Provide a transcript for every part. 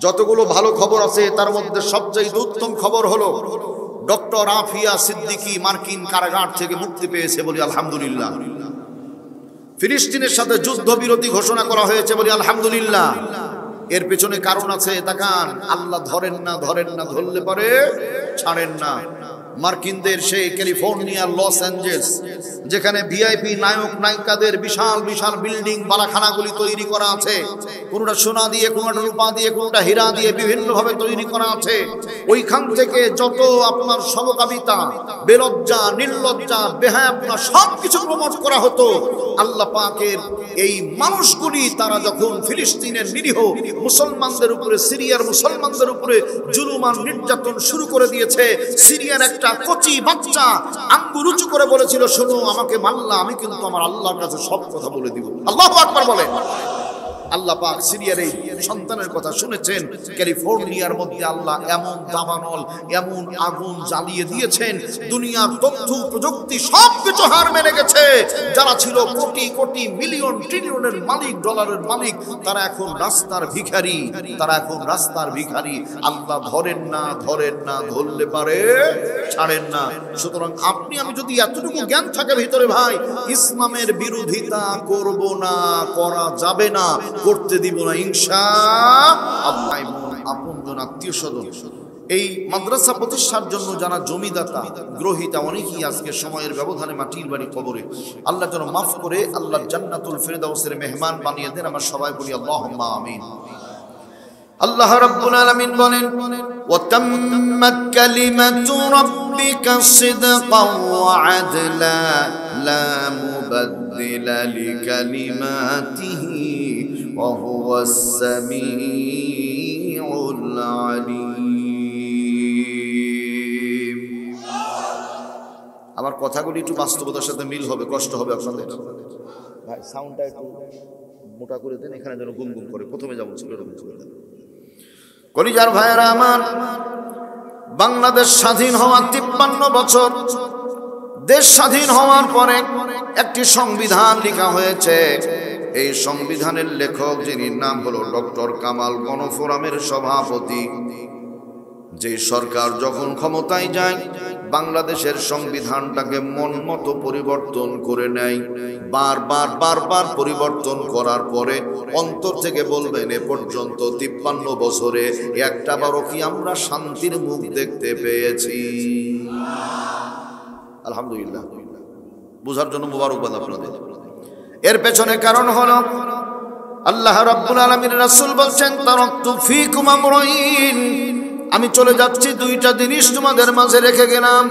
যতগুলো ভালো খবর আছে তার মধ্যে সবচেয়ে উত্তম খবর হলো ডক্টর আফিয়া সিদ্দিকী মার্কিন কারাগার থেকে মুক্তি পেয়েছে, বলি আলহামদুলিল্লাহ। ফিলিস্তিনের সাথে যুদ্ধবিরতি ঘোষণা করা হয়েছে, বলি আলহামদুলিল্লাহ। এর পেছনে কারণ আছে, তাকান। আল্লাহ ধরেন না, ধরলে পরে ছাড়েন না। মার্কিনদের সেই ক্যালিফোর্নিয়ার লস অ্যাঞ্জেলস, যেখানে ভিআইপি নায়ক নায়িকাদের বিশাল বিশাল বিল্ডিং বালাখানাগুলি তৈরি করা আছে, কোনটা সোনা দিয়ে, কোনটা রূপা দিয়ে, কোনটা হীরা দিয়ে বিভিন্নভাবে তৈরি করা আছে, ওইখান থেকে যত আপনার সমকামিতা, বেলজ্জা, নির্লজ্জা, বেহায়াপনা সবকিছু প্রমোট করা হতো। আল্লাহ পাকের এই মানুষগুলি তারা যখন ফিলিস্তিনের নিরীহ মুসলমানদের উপরে, সিরিয়ার মুসলমানদের উপরে জুলুম আর নির্যাতন শুরু করে দিয়েছে, সিরিয়ার একটা কচি বাচ্চা আঙ্গুল উঁচু করে বলেছিল, শোনো আমাকে মানলা, আমি কিন্তু আমার আল্লাহর কাছে সব কথা বলে দিব। আল্লাহু আকবার বলে। আল্লাহ পাক সিরিয়ার এই সন্তানের কথা শুনেছেন। ক্যালিফোর্নিয়ার মধ্যে আল্লাহ এমন দাবানল, এমন আগুন জ্বালিয়ে দিয়েছেন, দুনিয়ার তথ্য প্রযুক্তি সবকিছু হার মেনে গেছে। যারা ছিল কোটি কোটি মিলিয়ন ট্রিলিয়নের মালিক, ডলারের মালিক, তারা এখন রাস্তার ভিখারি, আল্লাহ ধরেন না, ধরলে পারে ছাড়েন না। সুতরাং আপনি আমি যদি এতটুকু জ্ঞান থাকে ভিতরে, ভাই, ইসলামের বিরোধিতা করব না, করা যাবে না, করতে দিব না ইনশাআল্লাহ। আপনজন, আত্মীয় স্বজন, এই মাদ্রাসা প্রতিষ্ঠার জন্য যারা জমিদাতা, গ্রহীতা, অনেকেই আজকে সময়ের ব্যবধানে মাটির বাড়ি কবরে। আল্লাহ যেন মাফ করে আল্লাহ জান্নাতুল ফেরদাউসের মেহমান বানিয়ে দেন। আমরা সবাই বলি আল্লাহুম্মা আমিন। আল্লাহ রাব্বুল আলামিন বলেন, ওয়া তাম্মাত কালিমাতু রাব্বিকা সিদকান ওয়া আদলা লা মুবাদদিলা লিকালিমাতিহি ওয়া হুয়াস সামিউল আলিম। আমার কথাগুলি একটু বাস্তবতার সাথে মিল হবে, কষ্ট হবে আপনাদের। ভাই সাউন্ডটা একটু মোটা করে দেন, এখানে যেন গুনগুন করে। প্রথমে যেমন ছিল এরকম করে দেন। কলিজার ভাইয়েরা আমার, বাংলাদেশ স্বাধীন হওয়া 53 বছর, দেশ স্বাধীন হওয়ার পরে একটি সংবিধান লেখা হয়েছে। এই সংবিধানের লেখক, যিনি নাম হলো ডক্টর কামাল, গণফোরামের সভাপতি। যে সরকার যখন ক্ষমতায় যায়, বাংলাদেশের সংবিধানটাকে মন মতো পরিবর্তন করে নেয়। বারবার পরিবর্তন করার পরে অন্তর থেকে বলবেন, এ পর্যন্ত 53 বছরে একটা বারও কি আমরা শান্তির মুখ দেখতে পেয়েছি? আলহামদুলিল্লাহ। বুঝার জন্য মুবারকবাদ আপনাদের। এর পেছনে কারণ হলো আল্লাহ রাব্বুল আলামিন, রাসূল বলছেন, তারাকতু ফীকুম আমরাইন, আমি চলে যাচ্ছি দুইটা জিনিস তোমাদের মাঝে রেখে গেলাম।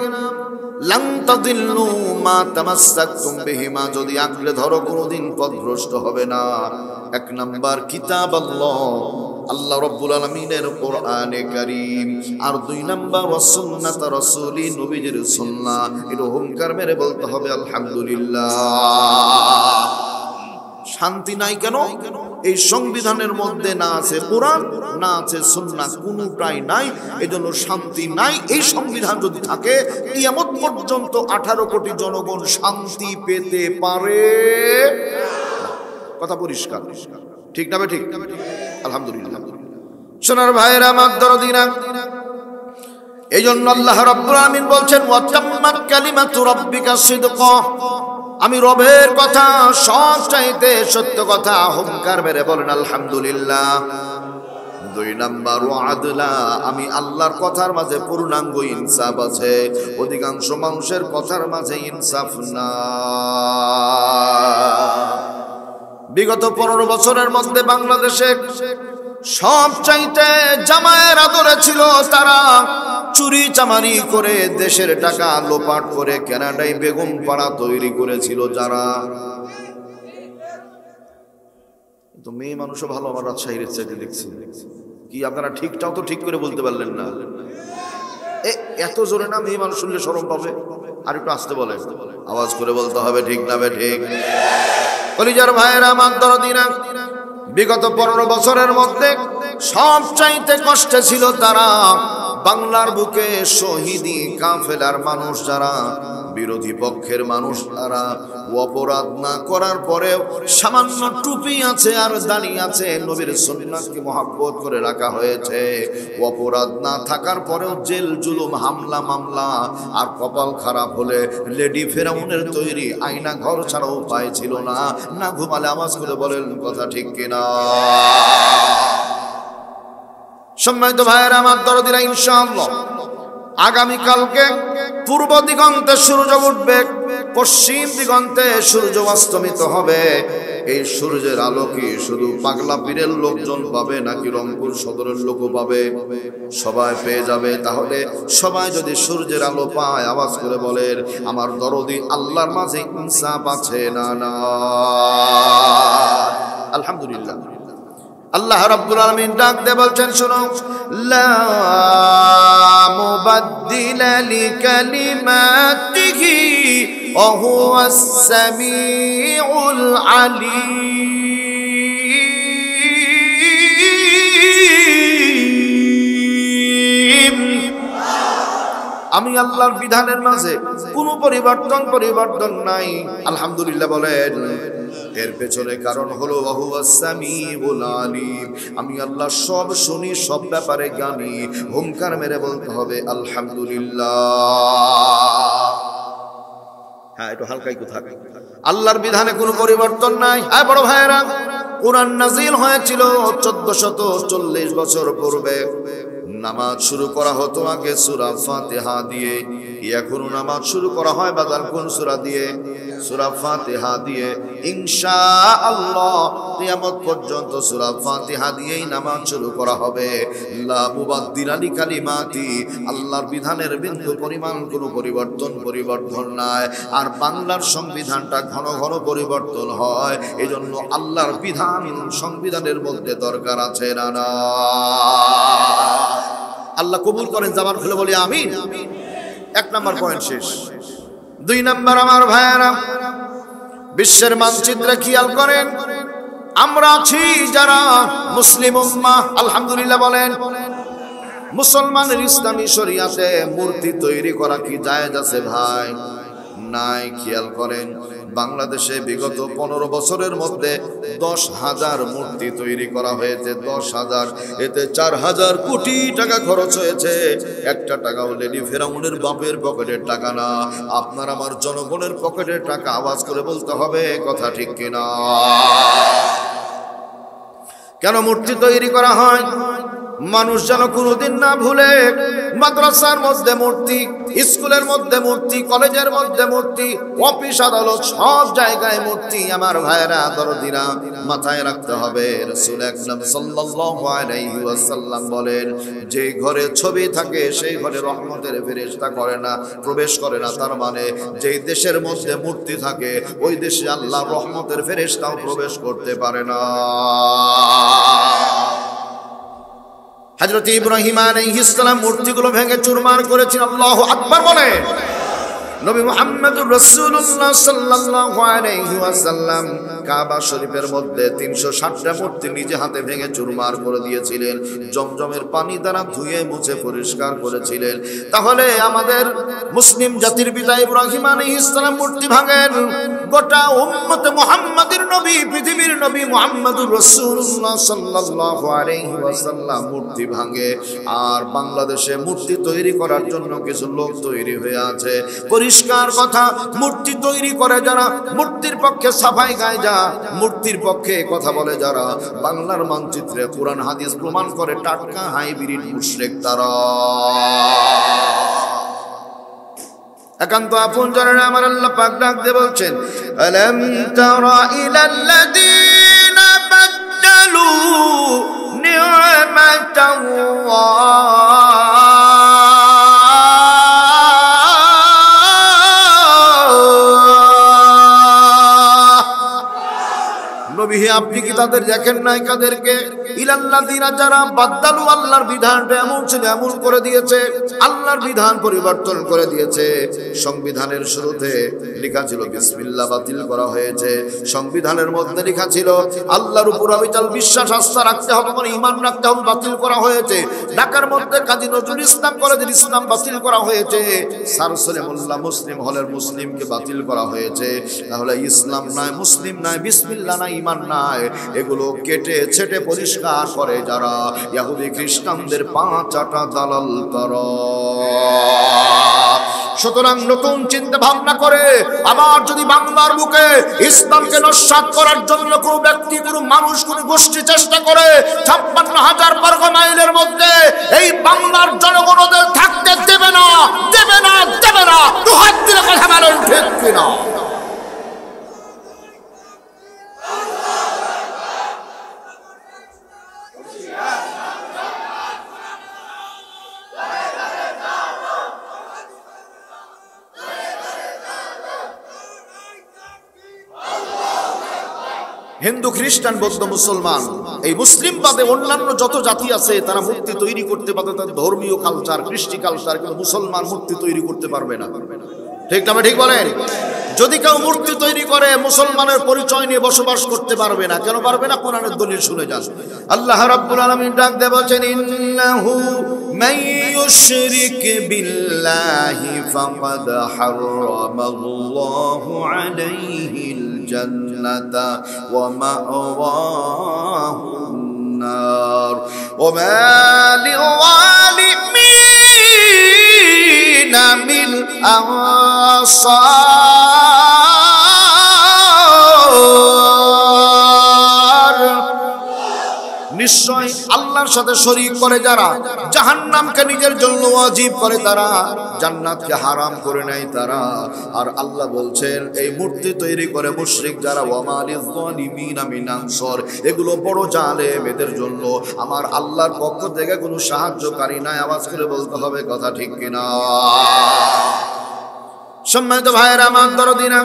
লান তাদিল্লু মা তামাসসাকতুম বিহিমা, যদি আঁকড়ে ধরো কোনোদিন পথভ্রষ্ট হবে না। এক নাম্বার কিতাব আল্লাহ রাব্বুল আলামিনের কোরআনে কারীম, আর দুই নাম্বার সুন্নাত রাসূলি, নবীজির সুন্নাহ। এটা হুঙ্কার মেরে বলতে হবে আলহামদুলিল্লাহ। শান্তি নাই কেন? এই সংবিধানের মধ্যে না আছে কোরআন, না আছে সুন্নাহ, কোনটাই নাই। এজন্য শান্তি নাই। এই সংবিধান যদি থাকে, কিয়ামত পর্যন্ত 18 কোটি জনগণ শান্তি পেতে পারে। কথা পরিষ্কার, ঠিক না? ঠিক। আলহামদুলিল্লাহ। সোনার ভাইয়েরা আমার দরদিনা, এই জন্য আল্লাহ রাব্বুল আলামিন বলছেন, ওয়া তাম্মাত কালিমাতু রাব্বিকা সিদকান, আমি রবের কথা সব চাইতে সত্য কথা হুঙ্কার মেরে বলেন আলহামদুলিল্লাহ। দুই নাম্বার আদলা, আমি আল্লাহর কথার মাঝে পূর্ণাঙ্গ ইনসাফ আছে। অধিকাংশ মানুষের কথার মাঝে ইনসাফ না। বিগত 15 বছরের মধ্যে বাংলাদেশে সব চাইতে জামায়ের আদরে ছিল তারা চুরি চামারি করে দেশের টাকা লোপাট করে কানাডায় বেগম পাড়া তৈরি করেছিল যারা। তো মেয়ে মানুষও ভালো, আমার রাজশাহীর চাইতে দেখছি। কি আপনারা ঠিকটাও তো ঠিক করে বলতে পারলেন না? এত জোরে না, মেয়ে মানুষ শুনলে শরম পাবে। আর একটু আসতে বলে, আওয়াজ করে বলতে হবে, ঠিক না? ঠিক। কলিজার ভাইয়েরা আমার দরদিনা, বিগত 15 বছরের মধ্যে সব চাইতে কষ্টে ছিল তারা বাংলার বুকে শহীদি কাফেলার মানুষ যারা বিরোধী পক্ষের মানুষ তারা অপরাধ না করার পরেও সামান্য টুপি আছে আর দাড়ি আছে, নবীর সুন্নাতকে মহব্বত করে রাখা হয়েছে, অপরাধ না থাকার পরেও জেল জুলুম হামলা মামলা, আর কপাল খারাপ হলে লেডি ফেরাউনের তৈরি আয়না ঘর ছাড়া উপায় ছিল না, না ঘুমালে আওয়াজ করে বলেন কথা ঠিক কিনা? সম্মানিত ভাইয়েরা আমার দরদিরা, ইনশাআল্লাহ আগামীকালকে পূর্ব দিগন্তে সূর্য উঠবে, পশ্চিম দিগন্তে সূর্য অস্তমিত হবে। এই সূর্যের আলো কি শুধু পাগলা পীরের লোকজন পাবে নাকি রংপুর সদরের লোকও পাবে? সবাই পেয়ে যাবে। তাহলে সবাই যদি সূর্যের আলো পায়, আওয়াজ করে বলেন আমার দরদি আল্লাহর মাঝে ইনসাফ আছে না? না, আলহামদুলিল্লাহ। আল্লাহ রাব্বুল আলামিন ডাক দিয়ে বলছেন, শোনো, লা মুবাদদিলা লিকালিমাতিহি ওয়া হুয়াস সামিউল আলীম। আমি আল্লাহর বিধানের মাঝে কোনো পরিবর্তন নাই। আলহামদুলিল্লাহ বলেন। এর পেছনে কারণ হলো ওয়াহুয়াস সামিউল আলীম, আমি আল্লাহ সব শুনি, সব ব্যাপারে জ্ঞানী। হুঙ্কার মেরে বলতে হবে আলহামদুলিল্লাহ। হ্যাঁ, একটু হালকাই কথা। আল্লাহর বিধানে কোনো পরিবর্তন নাই। হ্যাঁ বড় ভাইয়েরা, কোরআন নাজিল হয়েছিল 1440 বছর পূর্বে। নামাজ শুরু করা হতো আগে সূরা ফাতিহা দিয়ে, এখনো নামাজ শুরু করা হয় বাদাল কোন সূরা দিয়ে? সূরা ফাতিহা দিয়ে। ইনশাআল্লাহ কিয়ামত পর্যন্ত সূরা ফাতিহা দিয়েই নামাজ শুরু করা হবে। লা মুবাদদিলা লিকালিমাতি, আল্লাহর বিধানের বিন্দু পরিমাণ কোনো পরিবর্তন নাই। আর বাংলার সংবিধানটা ঘন ঘন পরিবর্তন হয়, এজন্য আল্লাহর বিধান সংবিধানের মধ্যে দরকার আছে না? না, আল্লাহ কবুল করেন। জামান খুলে বলি আমিন। এক নাম্বার পয়েন্ট শেষ। 2 নাম্বার, আমার ভাইয়েরা, বিশ্বের মানচিত্রে খেয়াল করেন, আমরা আছি যারা মুসলিম উম্মাহ, আলহামদুলিল্লাহ বলেন। মুসলমানের ইসলামী শরিয়াতে মূর্তি তৈরি করা কি জায়েজ আছে ভাই? নাই। খেয়াল করেন, বাংলাদেশে বিগত 15 বছরের মধ্যে 10,000 মূর্তি তৈরি করা হয়েছে। 10,000, এতে 4,000 কোটি টাকা খরচ হয়েছে। একটা টাকাও লেডি ফেরাউনের বাপের পকেটের টাকা না, আপনার আমার জনগণের পকেটের টাকা। আওয়াজ করে বলতে হবে কথা ঠিক কিনা? কেন মূর্তি তৈরি করা হয়? মানুষ যেন কোনোদিন না ভুলে, মাদ্রাসার মধ্যে মূর্তি, স্কুলের মধ্যে মূর্তি, কলেজের মধ্যে মূর্তি, অফিস আদালত সব জায়গায় মূর্তি। আমার ভাইয়েরা দরদিরা, মাথায় রাখতে হবে, রাসূল আকরাম সাল্লাল্লাহু আলাইহি ওয়াসাল্লাম বলেন, যে ঘরে ছবি থাকে সেই ঘরে রহমতের ফেরেশতা প্রবেশ করে না। তার মানে যেই দেশের মধ্যে মূর্তি থাকে ওই দেশে আল্লাহ রহমতের ফেরেশতাও প্রবেশ করতে পারে না। হযরত ইব্রাহিম আলাইহিস সালাম মূর্তিগুলো ভেঙে চুরমার করেছেন। আল্লাহু আকবার বলে। নবী মুহাম্মদুর রাসূলুল্লাহ সাল্লাল্লাহু আলাইহি ওয়াসাল্লাম কাবা শরীফের মধ্যে 360টা মূর্তি নিজে হাতে ভেঙে চুরমার করে দিয়েছিলেন, জমজমের পানি দ্বারা ধুয়ে মুছে পরিষ্কার করেছিলেন। তাহলে আমাদের মুসলিম জাতির পিতা ইব্রাহিম আলাইহিস সালাম মূর্তি ভাঙেন, গোটা উম্মতে মুহাম্মাদের নবী, পৃথিবীর নবী মুহাম্মদুর রাসূলুল্লাহ সাল্লাল্লাহু আলাইহি ওয়াসাল্লাম মূর্তি ভাঙে। আর বাংলাদেশে মূর্তি তৈরি করার জন্য কিছু লোক তৈরি হয়ে আছে। পরিষ্কার কথা, মূর্তি তৈরি করে যারা, মূর্তির পক্ষে সাফাই গায় যা, মূর্তির পক্ষে কথা বলে যারা, বাংলার মানচিত্রে কোরআন হাদিস প্রমাণ করে টাটকা হাইব্রিড মুশরিক তারা। একান্ত আপন জনেরা আমার আল্লাহ পাক ডাক দিয়ে বলছেন, আলাম তারা ইলাল্লাযীনা বাদদালু নি'মাতাল্লাহ নবী, আপনি কি তাদের দেখেন নাই কাদেরকে? ইলাল্লাযিনা যারা বাদদালু আল্লাহর বিধানটা এমন ছিল এমন করে দিয়েছে, আল্লাহর বিধান পরিবর্তন করে দিয়েছে। সংবিধানের শুরুতে লেখা ছিল বিসমিল্লাহ, বাতিল করা হয়েছে। সংবিধানের মধ্যে লেখা ছিল আল্লাহর উপর অবিচল বিশ্বাস আস্থা রাখতে হবে, মানে ঈমান রাখতে হবে, বাতিল করা হয়েছে। ঢাকার মধ্যে কাজী নজরুল ইসলাম কলেজের ইসলাম বাতিল করা হয়েছে। সারসরে মোল্লা মুসলিম হলের মুসলিমকে বাতিল করা হয়েছে। তাহলে ইসলাম নয়, মুসলিম নয়, বিসমিল্লাহ নাই, ঈমান নাই, এগুলো কেটে ছেটে পরিষ্কার করে যারা ইহুদি খ্রিস্টানদের পাঁচ আটা দালাল তারা। সুতরাং নতুন চিন্তা ভাবনা করে আবার যদি বাংলার বুকে ইসলামকে নস্যাৎ করার জন্য কোনো ব্যক্তি, কোনো মানুষ, কোনো গোষ্ঠী চেষ্টা করে ৫৬,০০০ বর্গ মাইলের মধ্যে এই বাংলার জনগণ ওদের থাকতে দেবে না, দেবে না, দেবে না। দু হাত দিলে কথা বলেন ঠিক কিনা? হিন্দু, খ্রিস্টান, বৌদ্ধ, মুসলমান, এই মুসলিম বাদে অন্যান্য যত জাতি আছে তারা মূর্তি তৈরি করতে পারে, তাদের ধর্মীয় কালচার, কৃষ্টি কালচার, কিন্তু মুসলমান মূর্তি তৈরি করতে পারবে না। ঠিক না? ঠিক বলেন। যদি কেউ মূর্তি তৈরি করে মুসলমানের পরিচয় নিয়ে বসবাস করতে পারবে না। কেন পারবে না? কোরআনের দলিল শুনে যান। আল্লাহ রাব্বুল আলামিন ডাক দিয়ে বলেন, ইন্নাহু মান ইউশরিক বিল্লাহি ফাকাদ হারামাল্লাহু আলাইহিল জান্নাতা ওয়া মাওয়াহুন নার ওয়া মা লিযালিমিনা মিন আনসার। নিশ্চয় আল্লাহর সাথে শরীক করে যারা জাহান্নামকে নিজের জন্য ওয়াজিব করে, তারা জান্নাতকে হারাম করে নেয় তারা। আর আল্লাহ বলছেন এই মূর্তি তৈরি করে মুশরিক যারা, ওয়া মা লিযালিমিনা মিন আনসার, এগুলো বড় জালেম, এদের জন্য আমার আল্লাহর পক্ষ থেকে কোনো সাহায্যকারী নাই। আওয়াজ করে বলতে হবে কথা ঠিক কিনা? সম্মানিত ভাইয়েরা আমার, দরদিনা,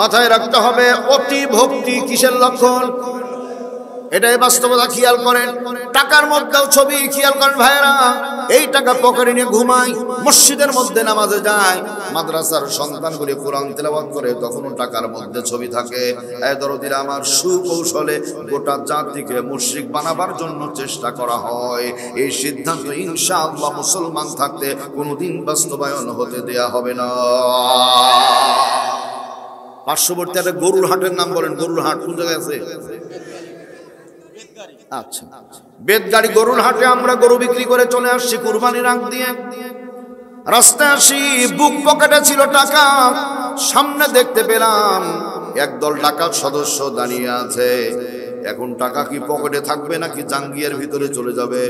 মাথায় রাখতে হবে অতি ভক্তি কিসের লক্ষণ? এটাই বাস্তবতা। খেয়াল করেন, টাকার মধ্যেও ছবি। খেয়াল করেন ভাইয়েরা, এই টাকা পকেটে নিয়ে ঘুমায়, মসজিদের মধ্যে নামাজে যায়, মাদ্রাসার সন্তানগুলি কোরআন তেলাওয়াত করে, তখনও টাকার মধ্যে ছবি থাকে। এই দরদিরা আমার, সুকৌশলে গোটা জাতিকে মুশরিক বানাবার জন্য চেষ্টা করা হয়। এই সিদ্ধান্ত ইনশাআল্লাহ মুসলমান থাকতে কোনোদিন বাস্তবায়ন হতে দেয়া হবে না। পার্শ্ববর্তী একটা গরুর হাটের নাম বলেন। গরুর হাট কোন জায়গায় আছে? আচ্ছা, বেদগাড়ি গরুর হাটে আমরা গরু বিক্রি করে চলে আসছি কুরবানির আগ দিয়ে। রাস্তায় আসি, বুক পকেটে ছিল টাকা, সামনে দেখতে পেলাম একদল ডাকাত সদস্য দাঁড়িয়ে আছে। এখন টাকা কি পকেটে থাকবে নাকি জাঙ্গিয়ার ভিতরে চলে যাবে?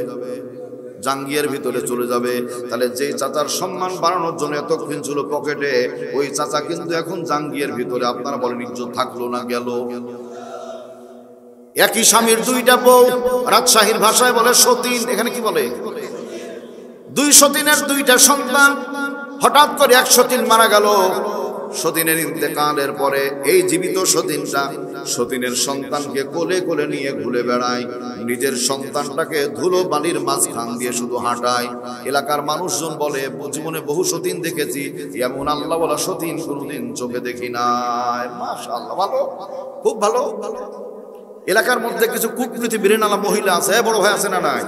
জাঙ্গিয়ার ভিতরে চলে যাবে। তাহলে যে চাচার সম্মান বাড়ানোর জন্য এতক্ষণ ছিল পকেটে, ওই চাচা কিন্তু এখন জাঙ্গিয়ার ভিতরে। আপনারা বলেন ইজ্জত থাকলো না গেল? একই স্বামীর দুইটা বউ, রাজশাহীর ভাষায় বলে সতীন। এখানে কি বলে? দুই সতীনের দুইটা সন্তান। হঠাৎ করে এক সতীন মারা গেল। সতীনের ইন্তেকালের পরে এই জীবিত সতীনটা সতীনের সন্তানকে কোলে কোলে নিয়ে ঘুরে বেড়ায়, নিজের সন্তানটাকে ধুলো বালির মাঝখান দিয়ে শুধু হাঁটায়। এলাকার মানুষজন বলে জীবনে বহু সতীন দেখেছি, এমন আল্লাহ বলা সতীন কোনোদিন চোখে দেখি নাই। মাশাআল্লাহ, ভালো, খুব ভালো। এলাকার মধ্যে কিছু কুকৃতি বিরেনালা মহিলা আছে, বড় ভাই আছে না নাই?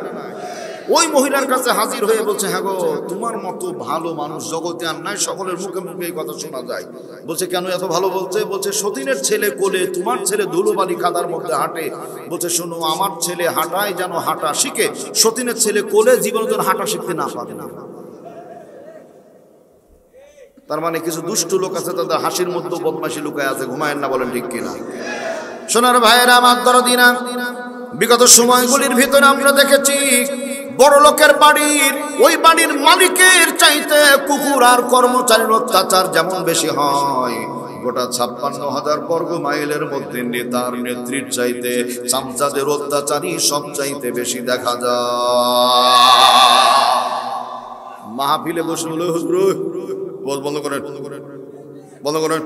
ওই মহিলার কাছে হাজির হয়ে বলছে, হ্যাঁ গো, তোমার মতো ভালো মানুষ জগতে আর নাই। সকলের মুখে মুখে এই কথা শোনা যায়। বলছে কেন এত ভালো বলছে? বলছে সতীনের ছেলে কোলে, তোমার ছেলে ধুলোবালি কাদার মধ্যে হাঁটে। বলছে শোনো, আমার ছেলে হাঁটায় যেন হাঁটা শিখে, সতীনের ছেলে কোলে জীবনে যেন হাঁটা শিখতে না পারে না। তার মানে কিছু দুষ্ট লোক আছে, তাদের হাসির মধ্যে বদমাশি লুকায় আছে। ঘুমায়েন না, বলেন ঠিক কিনা? সোনার ভাইয়েরা আমার, দরদিনা, বিগত সময়গুলির ভিতরে আমরা দেখেছি বড় লোকের বাড়ির, ওই বাড়ির মালিকের চাইতে কুকুর আর কর্মচারীর অত্যাচার যেমন বেশি হয়, গোটা ৫৬,০০০ বর্গ মাইলের মধ্যে নেতার নেত্রীর চাইতে চামচাদের অত্যাচারই সব চাইতে বেশি দেখা যায়। মাহফিলে বসে বলে, হুজুর বন্ধ করেন, বন্ধ করেন,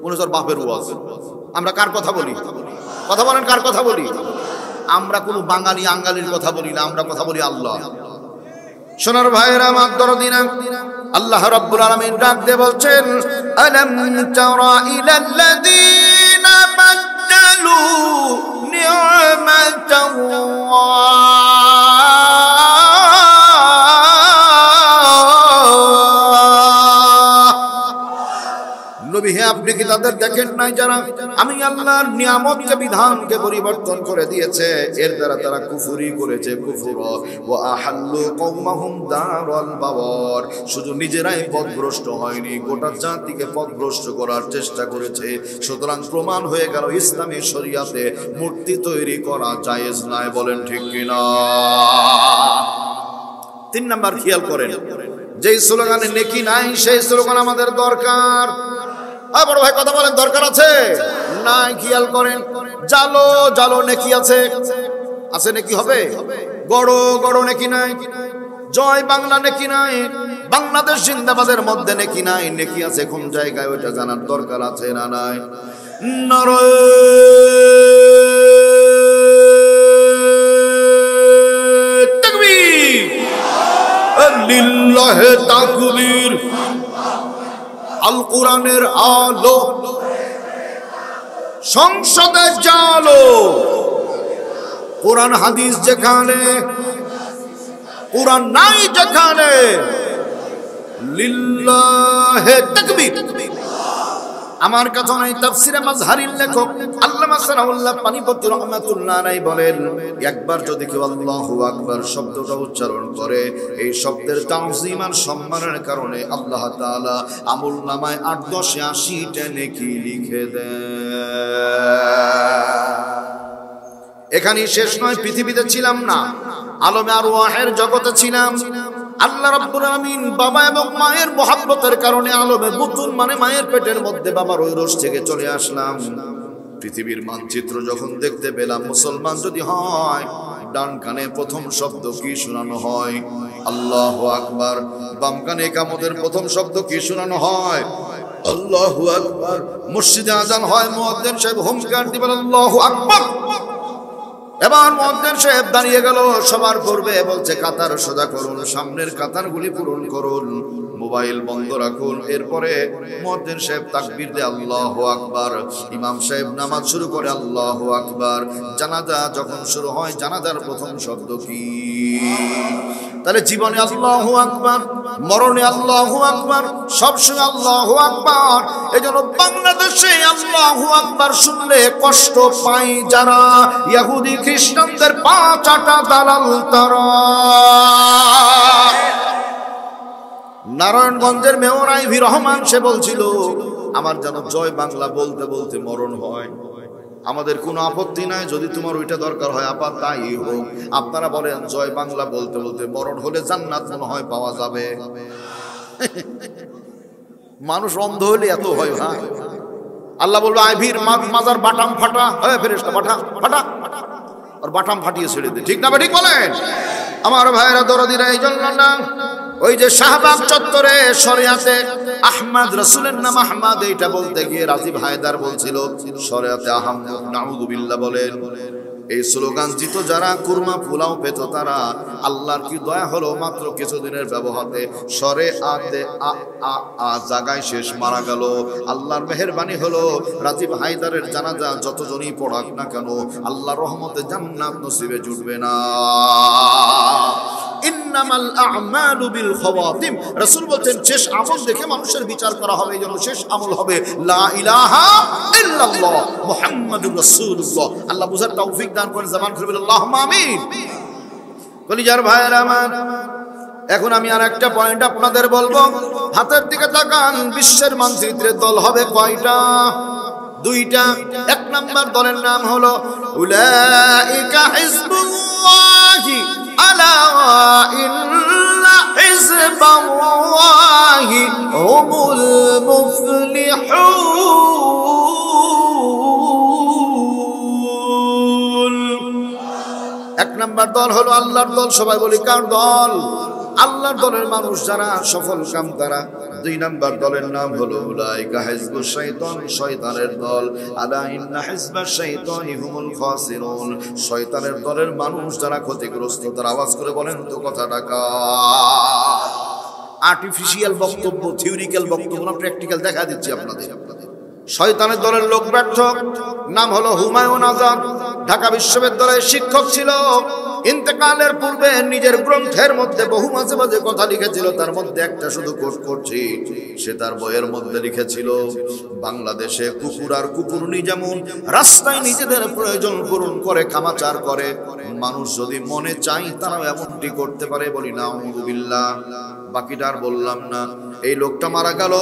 মনে হচ্ছে বাপের ওয়াজ। আমরা কার কথা বলি? কথা বলেন, কার কথা বলি? আমরা কোনো বাঙালি আঙ্গালির কথা বলি না, আমরা কথা বলি আল্লাহ। সোনার ভাইয়েরা আমার দরদিনা, আল্লাহ রাব্বুল আলামিন ডাক দিয়ে বলছেন, আলাম তারা ইলাল্লাযীনা বাদদালু নবী হে আপনি কি তাদের দেখেন নাই যারা আমি আল্লাহর নিয়ামতকে বিধানকে পরিবর্তন করে দিয়েছে, এর দ্বারা তারা কুফরি করেছে, কুফর ওয়া আহাল্লু কওমাহুম দারাল বাওয়ার। শুধু নিজেরাই পথভ্রষ্ট হয়নি, গোটা জাতিকে পথভ্রষ্ট করার চেষ্টা করেছে। সুতরাং প্রমাণ হয়ে গেল ইসলামী শরিয়াতে মূর্তি তৈরি করা জায়েজ নয়। বলেন ঠিক কিনা? 3 নাম্বার খেয়াল করেন, যেই স্লোগানে নেকি নাই সেই স্লোগান আমাদের দরকার। বড় ভাই কথা বলেন, দরকার আছে নাই? খেয়াল করেন, জালো জালো নেকি আছে, আছে নেকি হবে? গড় গড় নেকি নাই, জয় বাংলা নেকি নাই, বাংলাদেশ জিন্দাবাদের মধ্যে নেকি নাই, নেকি আছে কোন জায়গায় ওইটা জানার দরকার আছে না নাই? নারায়ে তাকবীর, লিল্লাহে তাকবীর। আল কোরআনের আলো, সংসদে জালো, কোরআন হাদিস যেখানে, কোরআন নাই যেখানে, লিল্লাহে তাকবীর। আমার কথা নাই, তাফসিরে মাজহারির লেখক আল্লামা সানাউল্লাহ পানিপতি রাহমাতুল্লাহ আলাইহি বলেন, একবার যদি কেউ আল্লাহু আকবার শব্দটা উচ্চারণ করে, এই শব্দের তাওযীম আর সম্মানের কারণে আল্লাহ তাআলা আমলনামায় 8 10 80টা নেকি লিখে দেন। এখানেই শেষ নয়, পৃথিবীতে ছিলাম না, আলমে আরওয়াহের জগতে ছিলাম। আল্লাহ রাব্বুল আলামিন বাবা এবং মায়ের মহব্বতের কারণে আলমে বুতুন মানে মায়ের পেটের মধ্যে বাবার ওই রোজ থেকে চলে আসলাম। পৃথিবীর মানচিত্র যখন দেখতে পেলাম, মুসলমান যদি হয় ডান কানে প্রথম শব্দ কি শোনানো হয়? আল্লাহু আকবার। বাম কানে ইকামতের প্রথম শব্দ কি শোনানো হয়? আল্লাহু আকবার। মসজিদে আযান হয়, মুয়াজ্জিন সাহেব হুমকার দিবেন আল্লাহু আকবার। এবার মুয়াজ্জিন সাহেব দাঁড়িয়ে গেল, সবার পূর্বে বলছে কাতার সোজা করুন, সামনের কাতারগুলি পূরণ করুন, মোবাইল বন্ধ রাখুন। এরপরে মুয়াজ্জিন সাহেব তাকবীর দেয় আল্লাহু আকবার। ইমাম সাহেব নামাজ শুরু করে আল্লাহু আকবার। জানাজা যখন শুরু হয়, জানাজার প্রথম শব্দ কি? তাহলে জীবনে আল্লাহু আকবার, মরণে আল্লাহু আকবার, সবসময় আল্লাহু আকবার। এজন্য বাংলাদেশে আল্লাহু আকবার শুনলে কষ্ট পায় যারা, ইহুদি খ্রিস্টানদের 5 আটা দালাল তারা। নারায়ণগঞ্জের মেয়র আইভি রহমান সে বলছিল, আমার যেন জয় বাংলা বলতে বলতে মরণ হয়। আমাদের কোনো আপত্তি নাই, যদি তোমার ওইটা দরকার হয় আপা তাই হোক। আপনারা বলেন জয় বাংলা বলতে বলতে মরণ হলে জান্নাত মনে হয় পাওয়া যাবে? মানুষ অন্ধ হলে এত হয় ভাই। আল্লাহ বললো আইভির মাজার বাটাম ফাটা, ফেরেশতা ফাটা ফাটা, আর বাটাম ফাটিয়ে ছেড়ে দে। ঠিক না? ঠিক বলেন আমার ভাইরা দরদিরা। এই জন্য না, ওই যে শাহবাগ চত্বরে শরিয়াতে আহমদ, রাসূলের নাম আহমদ, এইটা বলতে গিয়ে রাজীব হায়দার বলছিল শরিয়াতে আহমদ, নাউযুবিল্লাহ বলেন। এই স্লোগান দিত যারা, কুরমা পোলাও পেত তারা। আল্লাহর কি দয়া হলো, মাত্র কিছুদিনের ব্যবহারে শরিয়াতে জায়গায় শেষ মারা গেল। আল্লাহর মেহেরবানি হলো, রাজীব হায়দারের জানাজা যতজনই পড়াক না কেন, আল্লাহর রহমতে জান্নাত নসিবে জুটবে না। ইন্নামাল আ'মালু বিল খাওয়াতিম। রাসূল বলেন শেষ আমল দেখে মানুষের বিচার করা হবে। এই জন্য শেষ আমল হবে লা ইলাহা ইল্লাল্লাহ মুহাম্মাদুর রাসূলুল্লাহ। আল্লাহ বুঝার তৌফিক দান করেন। জবান খুলে বলেন আল্লাহুম্মা আমিন। কলিজার ভাইয়েরা আমার, এখন আমি আর একটা পয়েন্ট আপনাদের বলবো। হাতের দিকে তাকান, বিশ্বের মানচিত্রে দল হবে কয়টা? 2টা। 1 নাম্বার দলের নাম হলো উলাইকা হিজবুল্লাহি আলা ইন্না হিজবাল্লাহি হুমুল মুফলিহুন। 1 নাম্বার দল হলো আল্লাহর দল। সবাই বলি কার দল? আল্লাহর দলের মানুষ যারা সফল কাম তারা। 2 নাম্বার দলের নাম হলো উলাইকা হিজবুশ শাইতান, শয়তানের দল। আলা ইন্না হিজবাশ শাইতানি হুমুল খাসিরুন, শয়তানের দলের মানুষ যারা ক্ষতিগ্রস্ত। তারা আওয়াজ করে বলেন তো কথাটা কার? আর্টিফিশিয়াল বক্তব্য, থিওরিক্যাল বক্তব্য না, প্র্যাকটিক্যাল দেখা দিচ্ছি আপনাদের। শয়তানের দলের লোক ব্যর্থ। নাম হলো হুমায়ুন আজাদ, ঢাকা বিশ্ববিদ্যালয়ের শিক্ষক ছিল। ইন্তেকালের পূর্বে নিজের গ্রন্থের মধ্যে বহু মাঝে মাঝে কথা লিখেছিল, তার মধ্যে একটা শুধু কোট করছি। সে তার বইয়ের মধ্যে লিখেছিল, বাংলাদেশে কুকুর আর কুকুরনি যেমন রাস্তায় নিজেদের প্রয়োজন পূরণ করে কামাচার করে, মানুষ যদি মনে চাই তারাও এমনটি করতে পারে। বলি নাউযুবিল্লাহ। বাকিটা আর বললাম না। এই লোকটা মারা গেল।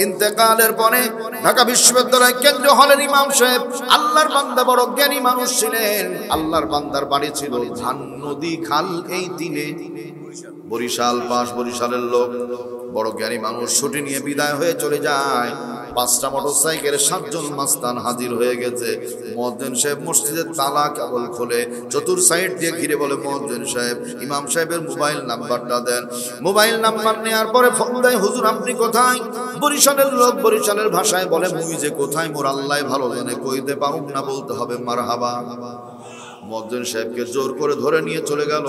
ইন্তেকালের পরে ঢাকা বিশ্ববিদ্যালয় কেন্দ্রীয় হলের ইমাম সাহেব, আল্লাহর বান্দা, বড় জ্ঞানী মানুষ ছিলেন। আল্লাহর বান্দার বাড়ি ছিল ধান নদী খাল এই দিনে, বরিশাল পাশ, বরিশালের লোক, বড় জ্ঞানী মানুষ। ছুটি নিয়ে বিদায় হয়ে চলে যায়। 5টা মোটরসাইকেলে 7 জন মাস্তান হাজির হয়ে গেছে। মুয়াজ্জিন সাহেব মসজিদের তালা কেবল খোলে, চতুর সাইড দিয়ে ঘিরে বলে, মুয়াজ্জিন সাহেব, ইমাম সাহেবের মোবাইল নাম্বারটা দেন। মোবাইল নাম্বার নেওয়ার পরে ফোন দেয়, হুজুর আপনি কোথায়? বরিশালের লোক বরিশালের ভাষায় বলে, মুই যে কোথায় মোর আল্লাহ ভালো জানে, কইতে পারুম না, বলতে হবে মারহাবা। মুয়াজ্জিন সাহেবকে জোর করে ধরে নিয়ে চলে গেল।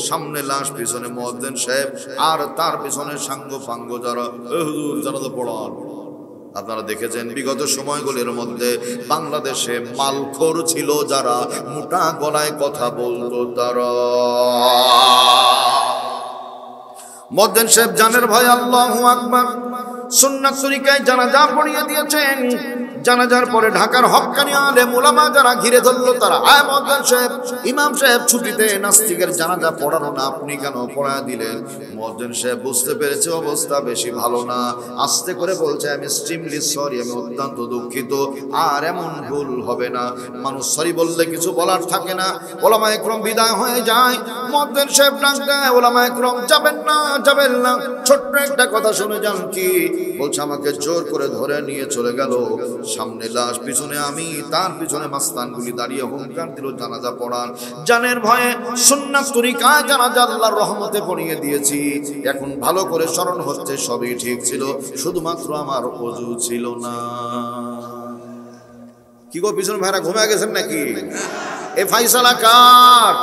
সামনে লাশ, পিছনে মুয়াজ্জিন সাহেব, আর তার পিছনে সাঙ্গ পাঙ্গ যারা। হুজুর জানাজা পড়ান। আপনারা দেখেছেন বিগত সময়গুলির মধ্যে বাংলাদেশে মালখোর ছিল যারা, মোটা গলায় কথা বলতো তারা। মুয়াজ্জিন সাহেব জানের ভয় আল্লাহু আকবার সুন্নাত তরিকায় জানাজা পড়িয়ে দিয়েছেন। জানাজার পরে ঢাকার হক্কানি আলেম উলামা যারা ঘিরে ধরলো, তারা, আয় মুয়াজ্জিন সাহেব, ইমাম সাহেব ছুটিতে, নাস্তিকের জানাজা পড়ানো না, আপনি কেন পড়ায় দিলেন? মুয়াজ্জিন সাহেব বুঝতে পেরেছে অবস্থা বেশি ভালো না। আস্তে করে বলছে, আমি এক্সট্রিমলি সরি, আমি অত্যন্ত দুঃখিত, আর এমন ভুল হবে না। মানুষ সরি বললে কিছু বলার থাকে না। ওলামা একরম বিদায় হয়ে যায়। মুয়াজ্জিন সাহেব ডাক দেয়, ওলামা একরম যাবেন না, যাবেন না, ছোট্ট একটা কথা শুনে যান। কি বলছে? আমাকে জোর করে ধরে নিয়ে চলে গেল। সামনে লাশ, পিছনে আমি, তার পিছনে মাস্তানগুলি দাঁড়িয়ে হুঙ্কার দিল, জানাজা পড়ান। জানের ভয়ে সুন্নাত তরিকায় জানাজা আল্লাহর রহমতে পড়িয়ে দিয়েছি। এখন ভালো করে স্মরণ হচ্ছে সবই ঠিক ছিল, শুধুমাত্র আমার ওযু ছিল না। কি গো পিছনে ভাইরা ঘুমিয়ে গেছেন নাকি? এ ফায়সালা কার?